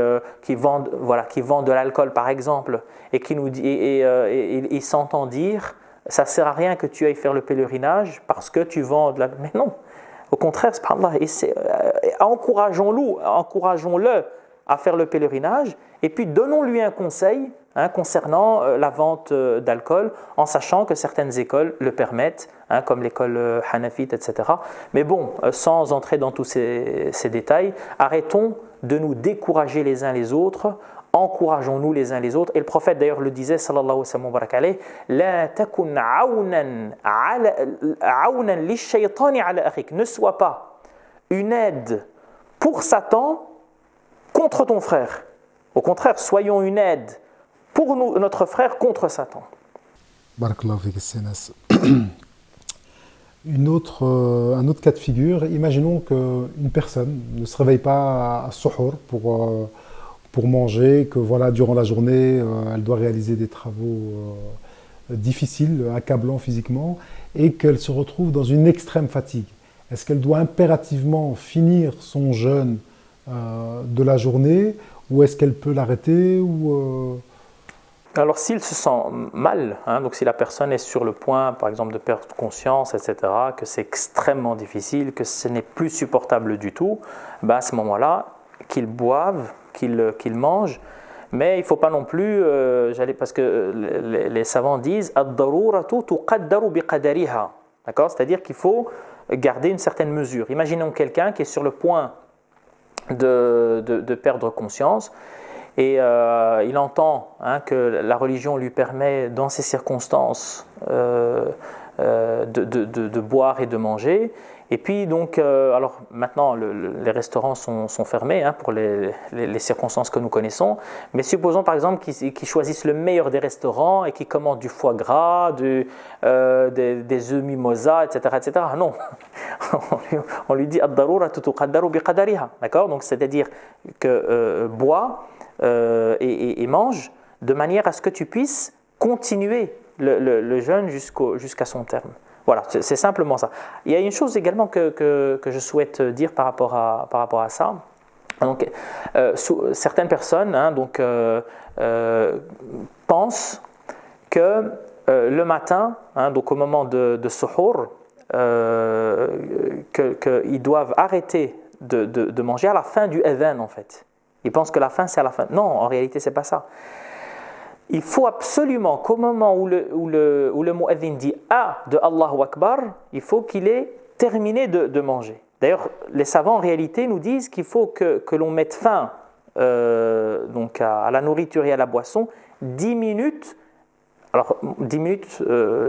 vend de l'alcool, par exemple, et qui nous dit, il s'entend dire, ça ne sert à rien que tu ailles faire le pèlerinage parce que tu vends de l'alcool. Mais non. Au contraire, subhanallah, encourageons-le à faire le pèlerinage et puis donnons-lui un conseil concernant la vente d'alcool, en sachant que certaines écoles le permettent, comme l'école hanafite, etc. Mais bon, sans entrer dans tous ces détails, arrêtons de nous décourager les uns les autres, encourageons-nous les uns les autres. Et le prophète d'ailleurs le disait, sallallahu alayhi wa sallam, la takun aounan lish-shaytani ala akhik. Ne sois pas une aide pour Satan contre ton frère. Au contraire, soyons une aide pour notre frère contre Satan. Barakallahu fik Senas. Un autre cas de figure, imaginons qu'une personne ne se réveille pas à suhour pour manger, que voilà, durant la journée, elle doit réaliser des travaux difficiles, accablants physiquement, et qu'elle se retrouve dans une extrême fatigue. Est-ce qu'elle doit impérativement finir son jeûne de la journée, ou est-ce qu'elle peut l'arrêter Alors s'il se sent mal, donc si la personne est sur le point, par exemple, de perdre conscience, etc., que c'est extrêmement difficile, que ce n'est plus supportable du tout, à ce moment-là, qu'il boive, qu'il mange, mais il ne faut pas non plus, parce que les savants disent ad-daruratu tuqaddaru biqadariha, d'accord, c'est-à-dire qu'il faut garder une certaine mesure. Imaginons quelqu'un qui est sur le point de perdre conscience. Et il entend que la religion lui permet, dans ces circonstances, de boire et de manger. Et puis donc, alors maintenant les restaurants sont fermés pour les circonstances que nous connaissons, mais supposons par exemple qu'ils choisissent le meilleur des restaurants et qu'ils commandent du foie gras, des œufs mimosa, etc., etc. Non, on lui dit ad-daruratu tuqaddaru biqadariha, d'accord? Donc c'est-à-dire que bois et mange de manière à ce que tu puisses continuer le jeûne jusqu'à son terme. Voilà, c'est simplement ça. Il y a une chose également que je souhaite dire par rapport à ça. Donc, certaines personnes pensent que le matin, donc au moment de suhour, qu'ils doivent arrêter de manger à la fin du adhan en fait. Ils pensent que la fin c'est à la fin. Non, en réalité c'est pas ça. Il faut absolument qu'au moment où le mu'adhin dit « Ah » de Allahu Akbar, il faut qu'il ait terminé de manger. D'ailleurs, les savants en réalité nous disent qu'il faut que l'on mette fin donc à la nourriture et à la boisson 10 minutes. Alors 10 minutes,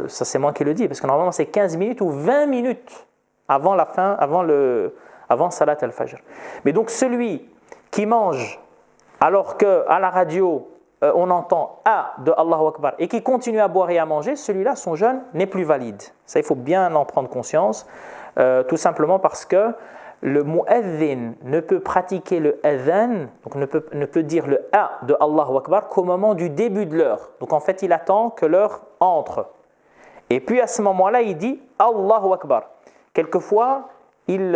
ça c'est moi qui le dis, parce que normalement c'est 15 minutes ou 20 minutes avant la fin, avant Salat al-Fajr. Mais donc celui qui mange alors qu'à la radio, on entend « Ah » de Allahu Akbar et qui continue à boire et à manger, celui-là, son jeûne n'est plus valide. Ça, il faut bien en prendre conscience, tout simplement parce que le mu'adhin ne peut pratiquer le adhan, donc ne peut dire le « Ah » de Allahu Akbar qu'au moment du début de l'heure. Donc en fait, il attend que l'heure entre. Et puis à ce moment-là, il dit « Allahu Akbar ». Quelquefois, il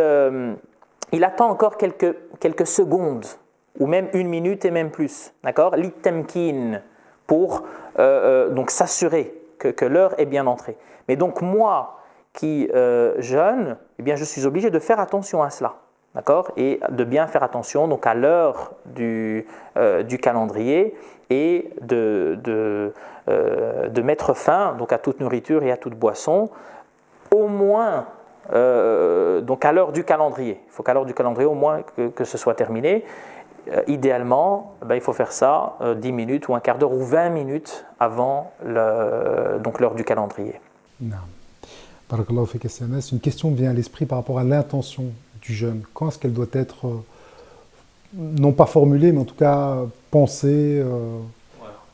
attend encore quelques secondes, ou même 1 minute et même plus, d'accord? L'ittamkin, pour donc s'assurer que l'heure est bien entrée. Mais donc moi qui jeûne, eh bien je suis obligé de faire attention à cela, d'accord? Et de bien faire attention donc à l'heure du calendrier et de mettre fin donc à toute nourriture et à toute boisson, au moins donc à l'heure du calendrier. Il faut qu'à l'heure du calendrier au moins que ce soit terminé. Idéalement, il faut faire ça 10 minutes ou un quart d'heure ou 20 minutes avant donc l'heure du calendrier. Non. Barakallahu fik SMS. Une question me vient à l'esprit par rapport à l'intention du jeûne. Quand est-ce qu'elle doit être, non pas formulée, mais en tout cas pensée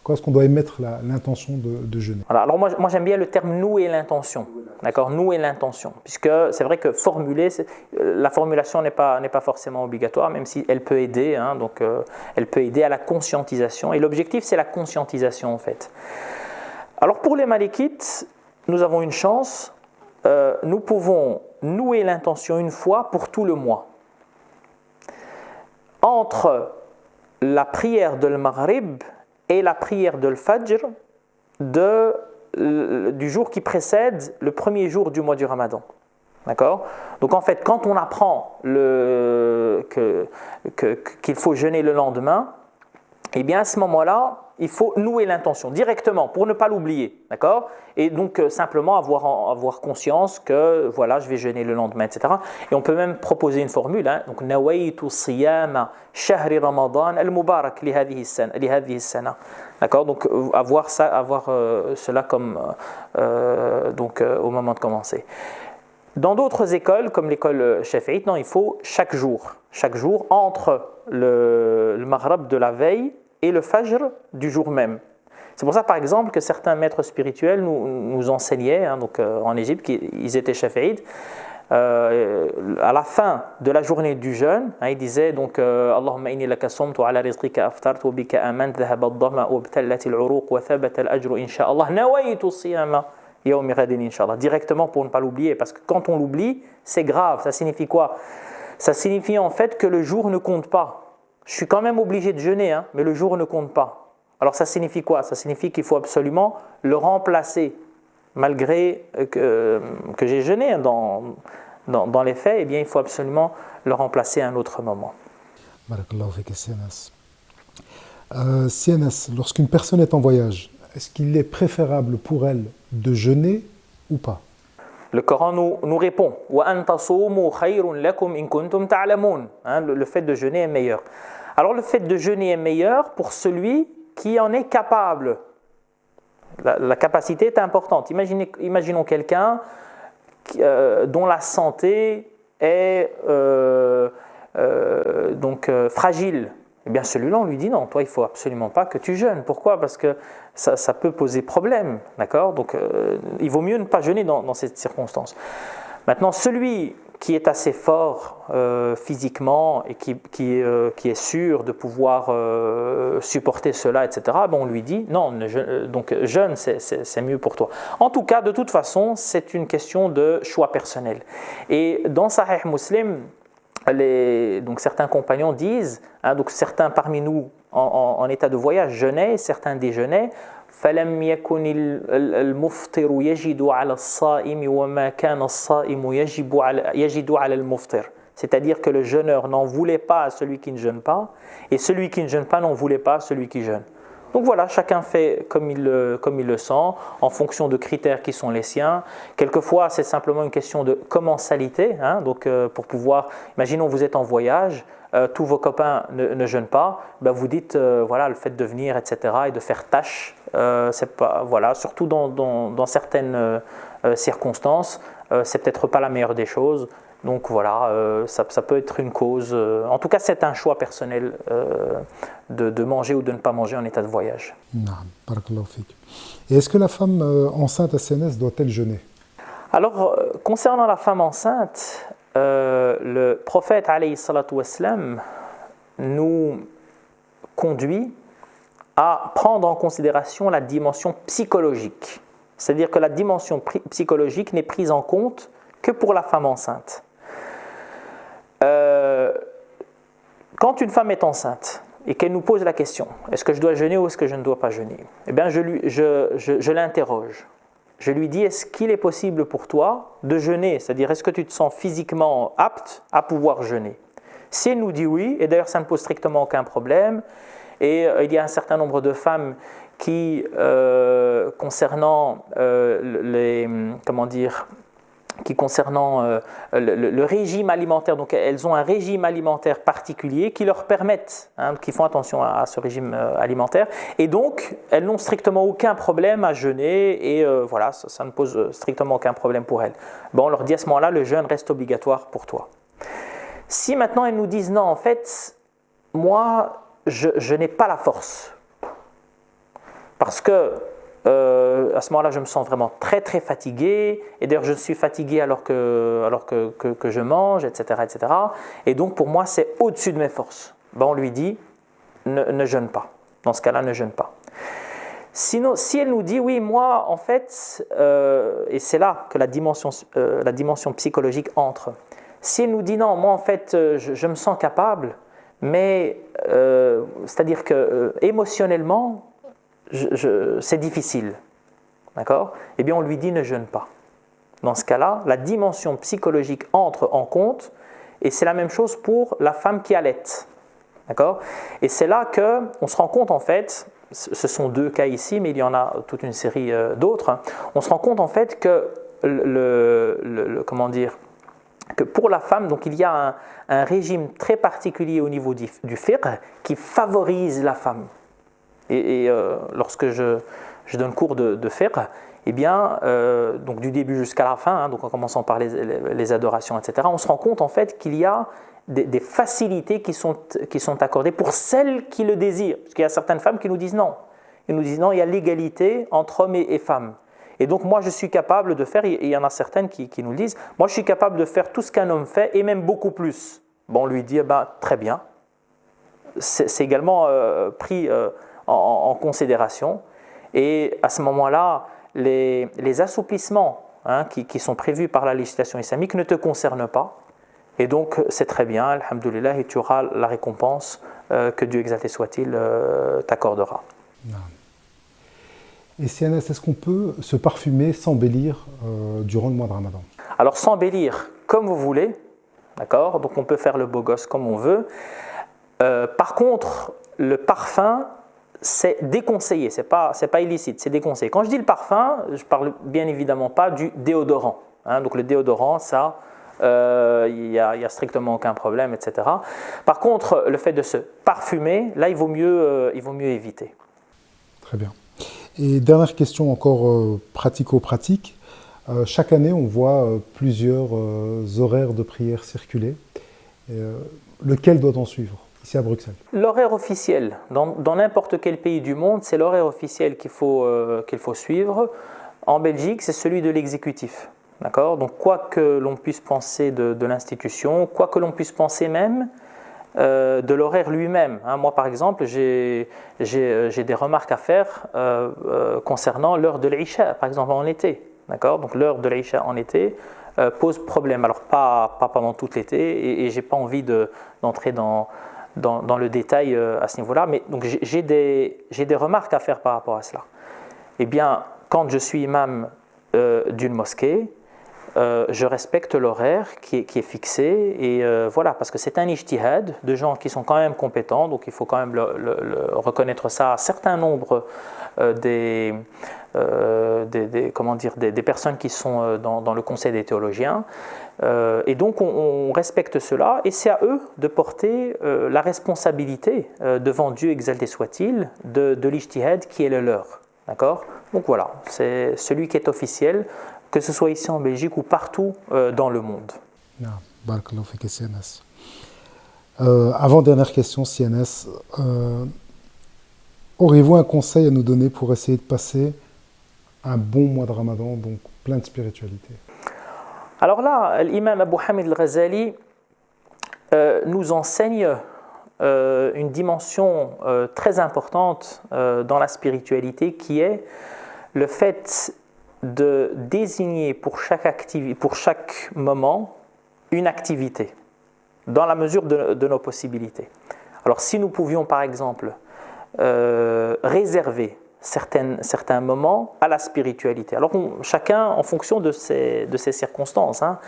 Quand est-ce qu'on doit émettre l'intention de jeûner? Voilà, alors moi j'aime bien le terme nouer l'intention. D'accord, nouer l'intention, puisque c'est vrai que formuler, la formulation n'est pas forcément obligatoire, même si elle peut aider, donc elle peut aider à la conscientisation. Et l'objectif, c'est la conscientisation en fait. Alors pour les Malikites, nous avons une chance, nous pouvons nouer l'intention une fois pour tout le mois. Entre la prière de l'Maghrib et la prière de l'Fajr du jour qui précède le premier jour du mois du Ramadan. D'accord? Donc en fait, quand on apprend qu'il faut jeûner le lendemain, eh bien à ce moment-là, il faut nouer l'intention directement pour ne pas l'oublier. D'accord? Et donc simplement avoir conscience que voilà, je vais jeûner le lendemain, etc. Et on peut même proposer une formule. Donc nawaitu siyama shahri Ramadan al-mubarak li hadhihi as-sana. D'accord? Donc avoir cela comme donc au moment de commencer. Dans d'autres écoles, comme l'école Shafi'ite, non, il faut chaque jour entre le maghrib de la veille et le fajr du jour même. C'est pour ça, par exemple, que certains maîtres spirituels nous enseignaient, donc en Égypte, ils étaient Shafi'ites, à la fin de la journée du jeûne, ils disaient donc Allahumma inni laka sumtu ala rizqika aftartu wa bika amant dhahaba ad-dama wa btallat al-uruq wa thabata al-ajru inshallah nawaitu as-siyama yawmi ghadin inshallah, directement pour ne pas l'oublier, parce que quand on l'oublie, c'est grave. Ça signifie quoi? Ça signifie en fait que le jour ne compte pas. Je suis quand même obligé de jeûner, mais le jour ne compte pas. Alors ça signifie quoi? Ça signifie qu'il faut absolument le remplacer. Malgré que j'ai jeûné dans les faits, eh bien, il faut absolument le remplacer à un autre moment. Barakallahu fik CNS. CNS, lorsqu'une personne est en voyage, est-ce qu'il est préférable pour elle de jeûner ou pas? Le Coran nous répond وَأَن تَصُومُوا خَيْرٌ لَكُمْ إِن كُنتُمْ تَعْلَمُونَ. Le fait de jeûner est meilleur. Alors le fait de jeûner est meilleur pour celui qui en est capable. La capacité est importante. Imaginons quelqu'un dont la santé est fragile. Eh bien celui-là, on lui dit non, toi il ne faut absolument pas que tu jeûnes. Pourquoi ? Parce que ça peut poser problème. D'accord ? Donc il vaut mieux ne pas jeûner dans cette circonstance. Maintenant, celui qui est assez fort physiquement et qui est sûr de pouvoir supporter cela, etc., on lui dit non, donc jeûne, c'est mieux pour toi. En tout cas, de toute façon, c'est une question de choix personnel. Et dans Sahih Muslim, donc certains compagnons disent, donc certains parmi nous en état de voyage jeûnaient, certains déjeunaient. فلم يكن المفطر يجد على الصائم وما كان الصائم يجد على المفطر. C'est-à-dire que le jeûneur n'en voulait pas à celui qui ne jeûne pas, et celui qui ne jeûne pas n'en voulait pas à celui qui jeûne. Donc voilà, chacun fait comme il le sent, en fonction de critères qui sont les siens. Quelquefois, c'est simplement une question de commensalité. Donc pour pouvoir, imaginons vous êtes en voyage, tous vos copains ne jeûnent pas, vous dites voilà, le fait de venir, etc., et de faire tâche, c'est pas, voilà, surtout dans certaines circonstances, c'est peut-être pas la meilleure des choses. Donc voilà, ça peut être une cause. En tout cas, c'est un choix personnel de manger ou de ne pas manger en état de voyage. Barakallahu fik. Et est-ce que la femme enceinte à CNS doit-elle jeûner ? Alors, concernant la femme enceinte, le prophète alayhi salatu wassalam nous conduit à prendre en considération la dimension psychologique. C'est-à-dire que la dimension psychologique n'est prise en compte que pour la femme enceinte. Quand une femme est enceinte et qu'elle nous pose la question, est-ce que je dois jeûner ou est-ce que je ne dois pas jeûner ? Eh bien, je l'interroge. Je lui dis, est-ce qu'il est possible pour toi de jeûner ? C'est-à-dire, est-ce que tu te sens physiquement apte à pouvoir jeûner ? Si elle nous dit oui, et d'ailleurs ça ne pose strictement aucun problème, et il y a un certain nombre de femmes qui, concernant le régime alimentaire, donc elles ont un régime alimentaire particulier qui leur permettent, qui font attention à ce régime alimentaire, et donc elles n'ont strictement aucun problème à jeûner, et voilà, ça ne pose strictement aucun problème pour elles. On leur dit à ce moment-là, le jeûne reste obligatoire pour toi. Si maintenant elles nous disent non, en fait, moi, je n'ai pas la force, parce que à ce moment-là, je me sens vraiment très très fatigué, et d'ailleurs je suis fatigué alors que je mange, etc., etc. Et donc pour moi, c'est au-dessus de mes forces. On lui dit, ne jeûne pas. Dans ce cas-là, ne jeûne pas. Sinon, si elle nous dit, oui, moi, en fait, et c'est là que la dimension psychologique entre. Si elle nous dit, non, moi, en fait, je me sens capable, mais c'est-à-dire que émotionnellement, c'est difficile, d'accord ? Eh bien, on lui dit ne jeûne pas. Dans ce cas-là, la dimension psychologique entre en compte, et c'est la même chose pour la femme qui allaite, d'accord ? Et c'est là qu'on se rend compte, en fait, ce sont deux cas ici, mais il y en a toute une série d'autres, on se rend compte, en fait, que que pour la femme, donc il y a un régime très particulier au niveau du fiqh qui favorise la femme. Et lorsque je donne cours de fiqh, eh bien, donc du début jusqu'à la fin, donc en commençant par les adorations, etc., on se rend compte en fait qu'il y a des facilités qui sont accordées pour celles qui le désirent. Parce qu'il y a certaines femmes qui nous disent non. Ils nous disent non, il y a l'égalité entre hommes et femmes. Et donc moi je suis capable de faire, et il y en a certaines qui nous le disent, moi je suis capable de faire tout ce qu'un homme fait et même beaucoup plus. On lui dit, très bien. C'est également pris en considération, et à ce moment-là, les assouplissements qui sont prévus par la législation islamique ne te concernent pas, et donc c'est très bien, alhamdoulilah, et tu auras la récompense que Dieu exalté soit-il t'accordera. Et CNS, est-ce qu'on peut se parfumer, s'embellir durant le mois de Ramadan ? Alors s'embellir comme vous voulez, d'accord ? Donc on peut faire le beau gosse comme on veut. Par contre, le parfum, c'est déconseillé, c'est pas illicite, c'est déconseillé. Quand je dis le parfum, je parle bien évidemment pas du déodorant. hein. Donc le déodorant, ça, il y a strictement aucun problème, etc. Par contre, le fait de se parfumer, là, il vaut mieux éviter. Très bien. Et dernière question encore pratico-pratique. Chaque année, on voit plusieurs horaires de prière circuler. Lequel doit-on suivre ici à Bruxelles? L'horaire officiel, dans n'importe quel pays du monde, c'est l'horaire officiel qu'il faut suivre. En Belgique, c'est celui de l'exécutif. D'accord? Donc, quoi que l'on puisse penser de l'institution, quoi que l'on puisse penser même de l'horaire lui-même. Hein. Moi, par exemple, j'ai des remarques à faire concernant l'heure de l'Isha, par exemple en été. D'accord? Donc, l'heure de l'Isha en été pose problème. Alors, pas pendant tout l'été, et je n'ai pas envie d'entrer dans le détail à ce niveau-là, mais donc j'ai des remarques à faire par rapport à cela. Eh bien, quand je suis imam d'une mosquée, je respecte l'horaire qui est fixé, et voilà, parce que c'est un ijtihad de gens qui sont quand même compétents, donc il faut quand même le reconnaître ça. Un certain nombre des personnes qui sont dans le conseil des théologiens, et donc on respecte cela, et c'est à eux de porter la responsabilité devant Dieu exalté soit-il de l'ijtihad qui est le leur. D'accord? Donc voilà, c'est celui qui est officiel, que ce soit ici en Belgique ou partout dans le monde. Barakallahu fik, CNS. Avant-dernière question, CNS. Aurez-vous un conseil à nous donner pour essayer de passer un bon mois de Ramadan, donc plein de spiritualité? Alors là, l'imam Abu Hamid al-Ghazali nous enseigne une dimension très importante dans la spiritualité, qui est le fait de désigner pour chaque moment une activité, dans la mesure de nos possibilités. Alors si nous pouvions par exemple réserver certains moments à la spiritualité. Alors chacun en fonction de ses circonstances. Hein.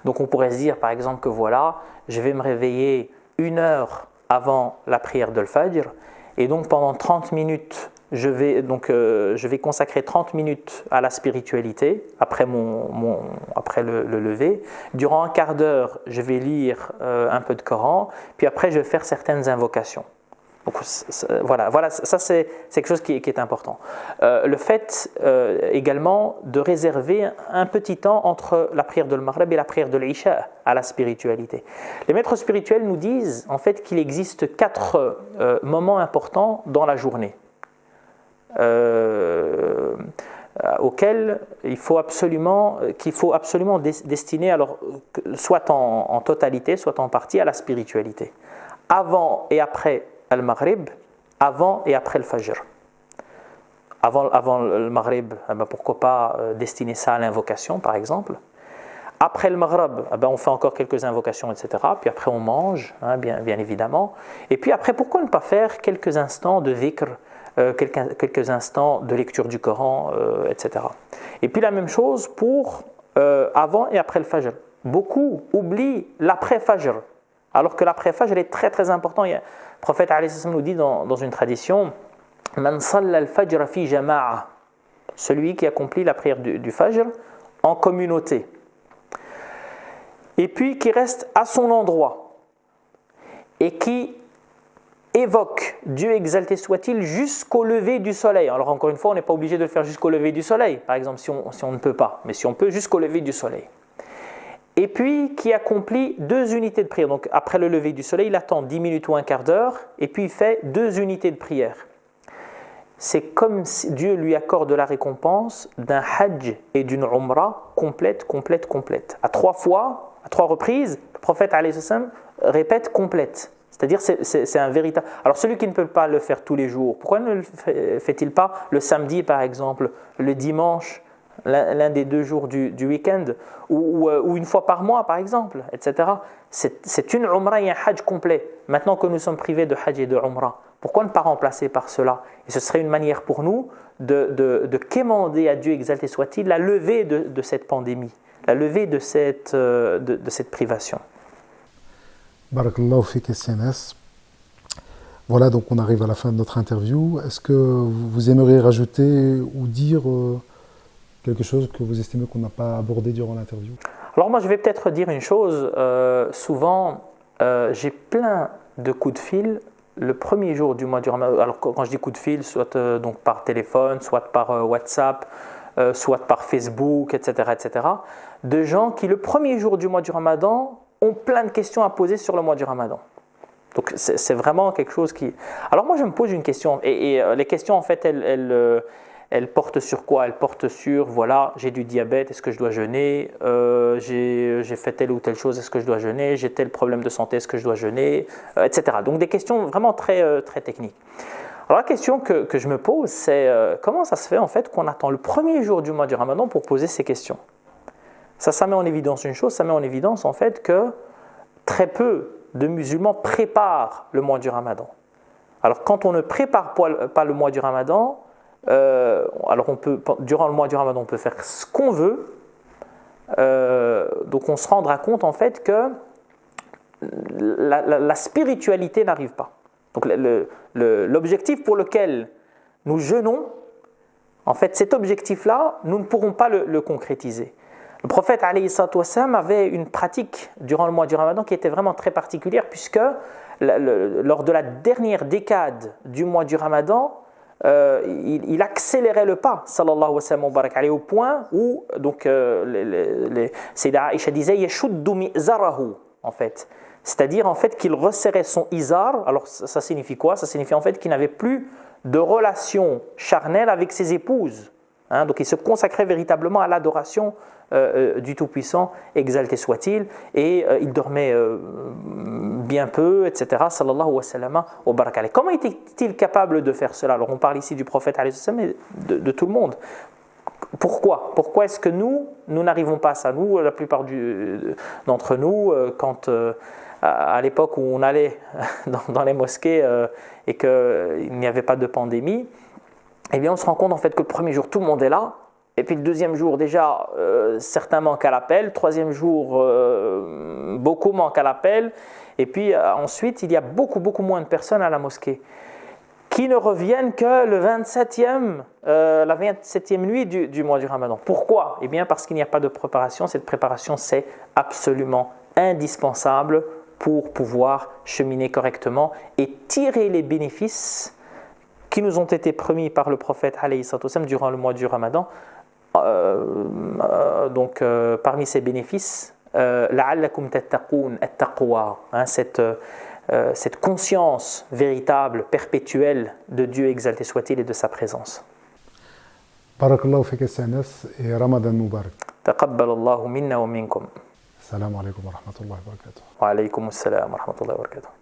Donc on pourrait se dire par exemple que voilà, je vais me réveiller 1 heure avant la prière de l'Fajr, et donc pendant 30 minutes, je vais consacrer 30 minutes à la spiritualité après le lever. Durant 1/4 d'heure, je vais lire un peu de Coran, puis après je vais faire certaines invocations. Donc, voilà, ça c'est quelque chose qui est important. Le fait également de réserver un petit temps entre la prière de l'Maghrib et la prière de l'Isha à la spiritualité. Les maîtres spirituels nous disent en fait qu'il existe 4 moments importants dans la journée, auxquels qu'il faut absolument destiner, alors, soit en totalité, soit en partie, à la spiritualité. Avant et après Al-Maghrib, avant et après le Fajr. Avant le Maghrib, pourquoi pas destiner ça à l'invocation, par exemple. Après le Maghrib, on fait encore quelques invocations, etc. Puis après on mange, hein, bien évidemment. Et puis après, pourquoi ne pas faire quelques instants de dhikr, quelques instants de lecture du Coran, etc. Et puis la même chose pour avant et après le Fajr. Beaucoup oublient l'après-Fajr, alors que l'après-Fajr est très très important. Le prophète nous dit dans une tradition, Man salla al-fajr fi jama'a, celui qui accomplit la prière du Fajr en communauté, et puis qui reste à son endroit et qui évoque Dieu exalté soit-il jusqu'au lever du soleil. Alors encore une fois, on n'est pas obligé de le faire jusqu'au lever du soleil, par exemple, si on ne peut pas, mais si on peut, jusqu'au lever du soleil. Et puis qui accomplit 2 unités de prière. Donc après le lever du soleil, il attend 10 minutes ou 1/4 d'heure, et puis il fait 2 unités de prière. C'est comme si Dieu lui accorde la récompense d'un hajj et d'une umrah complète. À 3 fois, à 3 reprises, le prophète répète complète. C'est-à-dire c'est un véritable... Alors celui qui ne peut pas le faire tous les jours, pourquoi ne le fait-il pas le samedi par exemple, le dimanche, l'un des 2 jours du week-end, ou une fois par mois par exemple, etc. C'est une umrah et un hajj complet. Maintenant que nous sommes privés de hajj et de umrah, pourquoi ne pas remplacer par cela? Et ce serait une manière pour nous de quémander à Dieu exalté soit-il la levée de cette pandémie, la levée de cette privation. Barakallahu fik, CNS. Voilà, donc on arrive à la fin de notre interview. Est-ce que vous aimeriez rajouter ou dire quelque chose que vous estimez qu'on n'a pas abordé durant l'interview? Alors moi, je vais peut-être dire une chose. Souvent, j'ai plein de coups de fil le premier jour du mois du Ramadan. Alors quand je dis coup de fil, soit donc par téléphone, soit par WhatsApp, soit par Facebook, etc., etc., de gens qui le premier jour du mois du Ramadan ont plein de questions à poser sur le mois du Ramadan. Donc c'est vraiment quelque chose qui... Alors moi je me pose une question, et les questions en fait elles portent sur quoi? Elles portent sur, voilà, j'ai du diabète, est-ce que je dois jeûner? J'ai fait telle ou telle chose, est-ce que je dois jeûner? J'ai tel problème de santé, est-ce que je dois jeûner? Etc. Donc des questions vraiment très, très techniques. Alors la question que je me pose, c'est comment ça se fait en fait qu'on attend le premier jour du mois du Ramadan pour poser ces questions? Ça met en évidence une chose, ça met en évidence en fait que très peu de musulmans préparent le mois du Ramadan. Alors quand on ne prépare pas le mois du Ramadan, alors durant le mois du Ramadan on peut faire ce qu'on veut, donc on se rendra compte en fait que la spiritualité n'arrive pas. Donc l'objectif pour lequel nous jeûnons, en fait cet objectif-là, nous ne pourrons pas le concrétiser. Le prophète alayhi salatu wassalam avait une pratique durant le mois du Ramadan qui était vraiment très particulière, puisque lors de la dernière décade du mois du Ramadan, il accélérait le pas, sallallahu wa sallam wa barak alayhi, au point où donc Sayyida Aïcha disait yashuddu mi'zarahu, en fait, c'est-à-dire en fait qu'il resserrait son izar. Alors ça signifie quoi? Ça signifie en fait qu'il n'avait plus de relation charnelle avec ses épouses. Donc il se consacrait véritablement à l'adoration du Tout-Puissant, exalté soit-il, et il dormait bien peu, etc. Sallallahu wa sallam wa barak alayhi. Comment était-il capable de faire cela? Alors on parle ici du prophète alayhi salam, mais de tout le monde. Pourquoi est-ce que nous n'arrivons pas à ça? Nous, la plupart d'entre nous, quand à l'époque où on allait dans les mosquées et qu'il n'y avait pas de pandémie, eh bien on se rend compte en fait que le premier jour tout le monde est là, et puis le deuxième jour déjà certains manquent à l'appel, le troisième jour beaucoup manquent à l'appel, et puis ensuite il y a beaucoup moins de personnes à la mosquée qui ne reviennent que le 27e, la 27e nuit du mois du Ramadan. Pourquoi? Eh bien parce qu'il n'y a pas de préparation. Cette préparation c'est absolument indispensable pour pouvoir cheminer correctement et tirer les bénéfices qui nous ont été promis par le prophète alayhi salatu wassalam durant le mois du Ramadan. Donc parmi ces bénéfices, la'allakum tattaqoun, at-taqwa, cette conscience véritable, perpétuelle de Dieu exalté soit-il et de sa présence. Barakallahu fik Anas et Ramadan Mubarak. Taqabbal Allahu minna wa minkum. Assalamu alaikum wa rahmatullahi wa barakatuh. Wa alaykum assalam wa rahmatullahi wa barakatuh.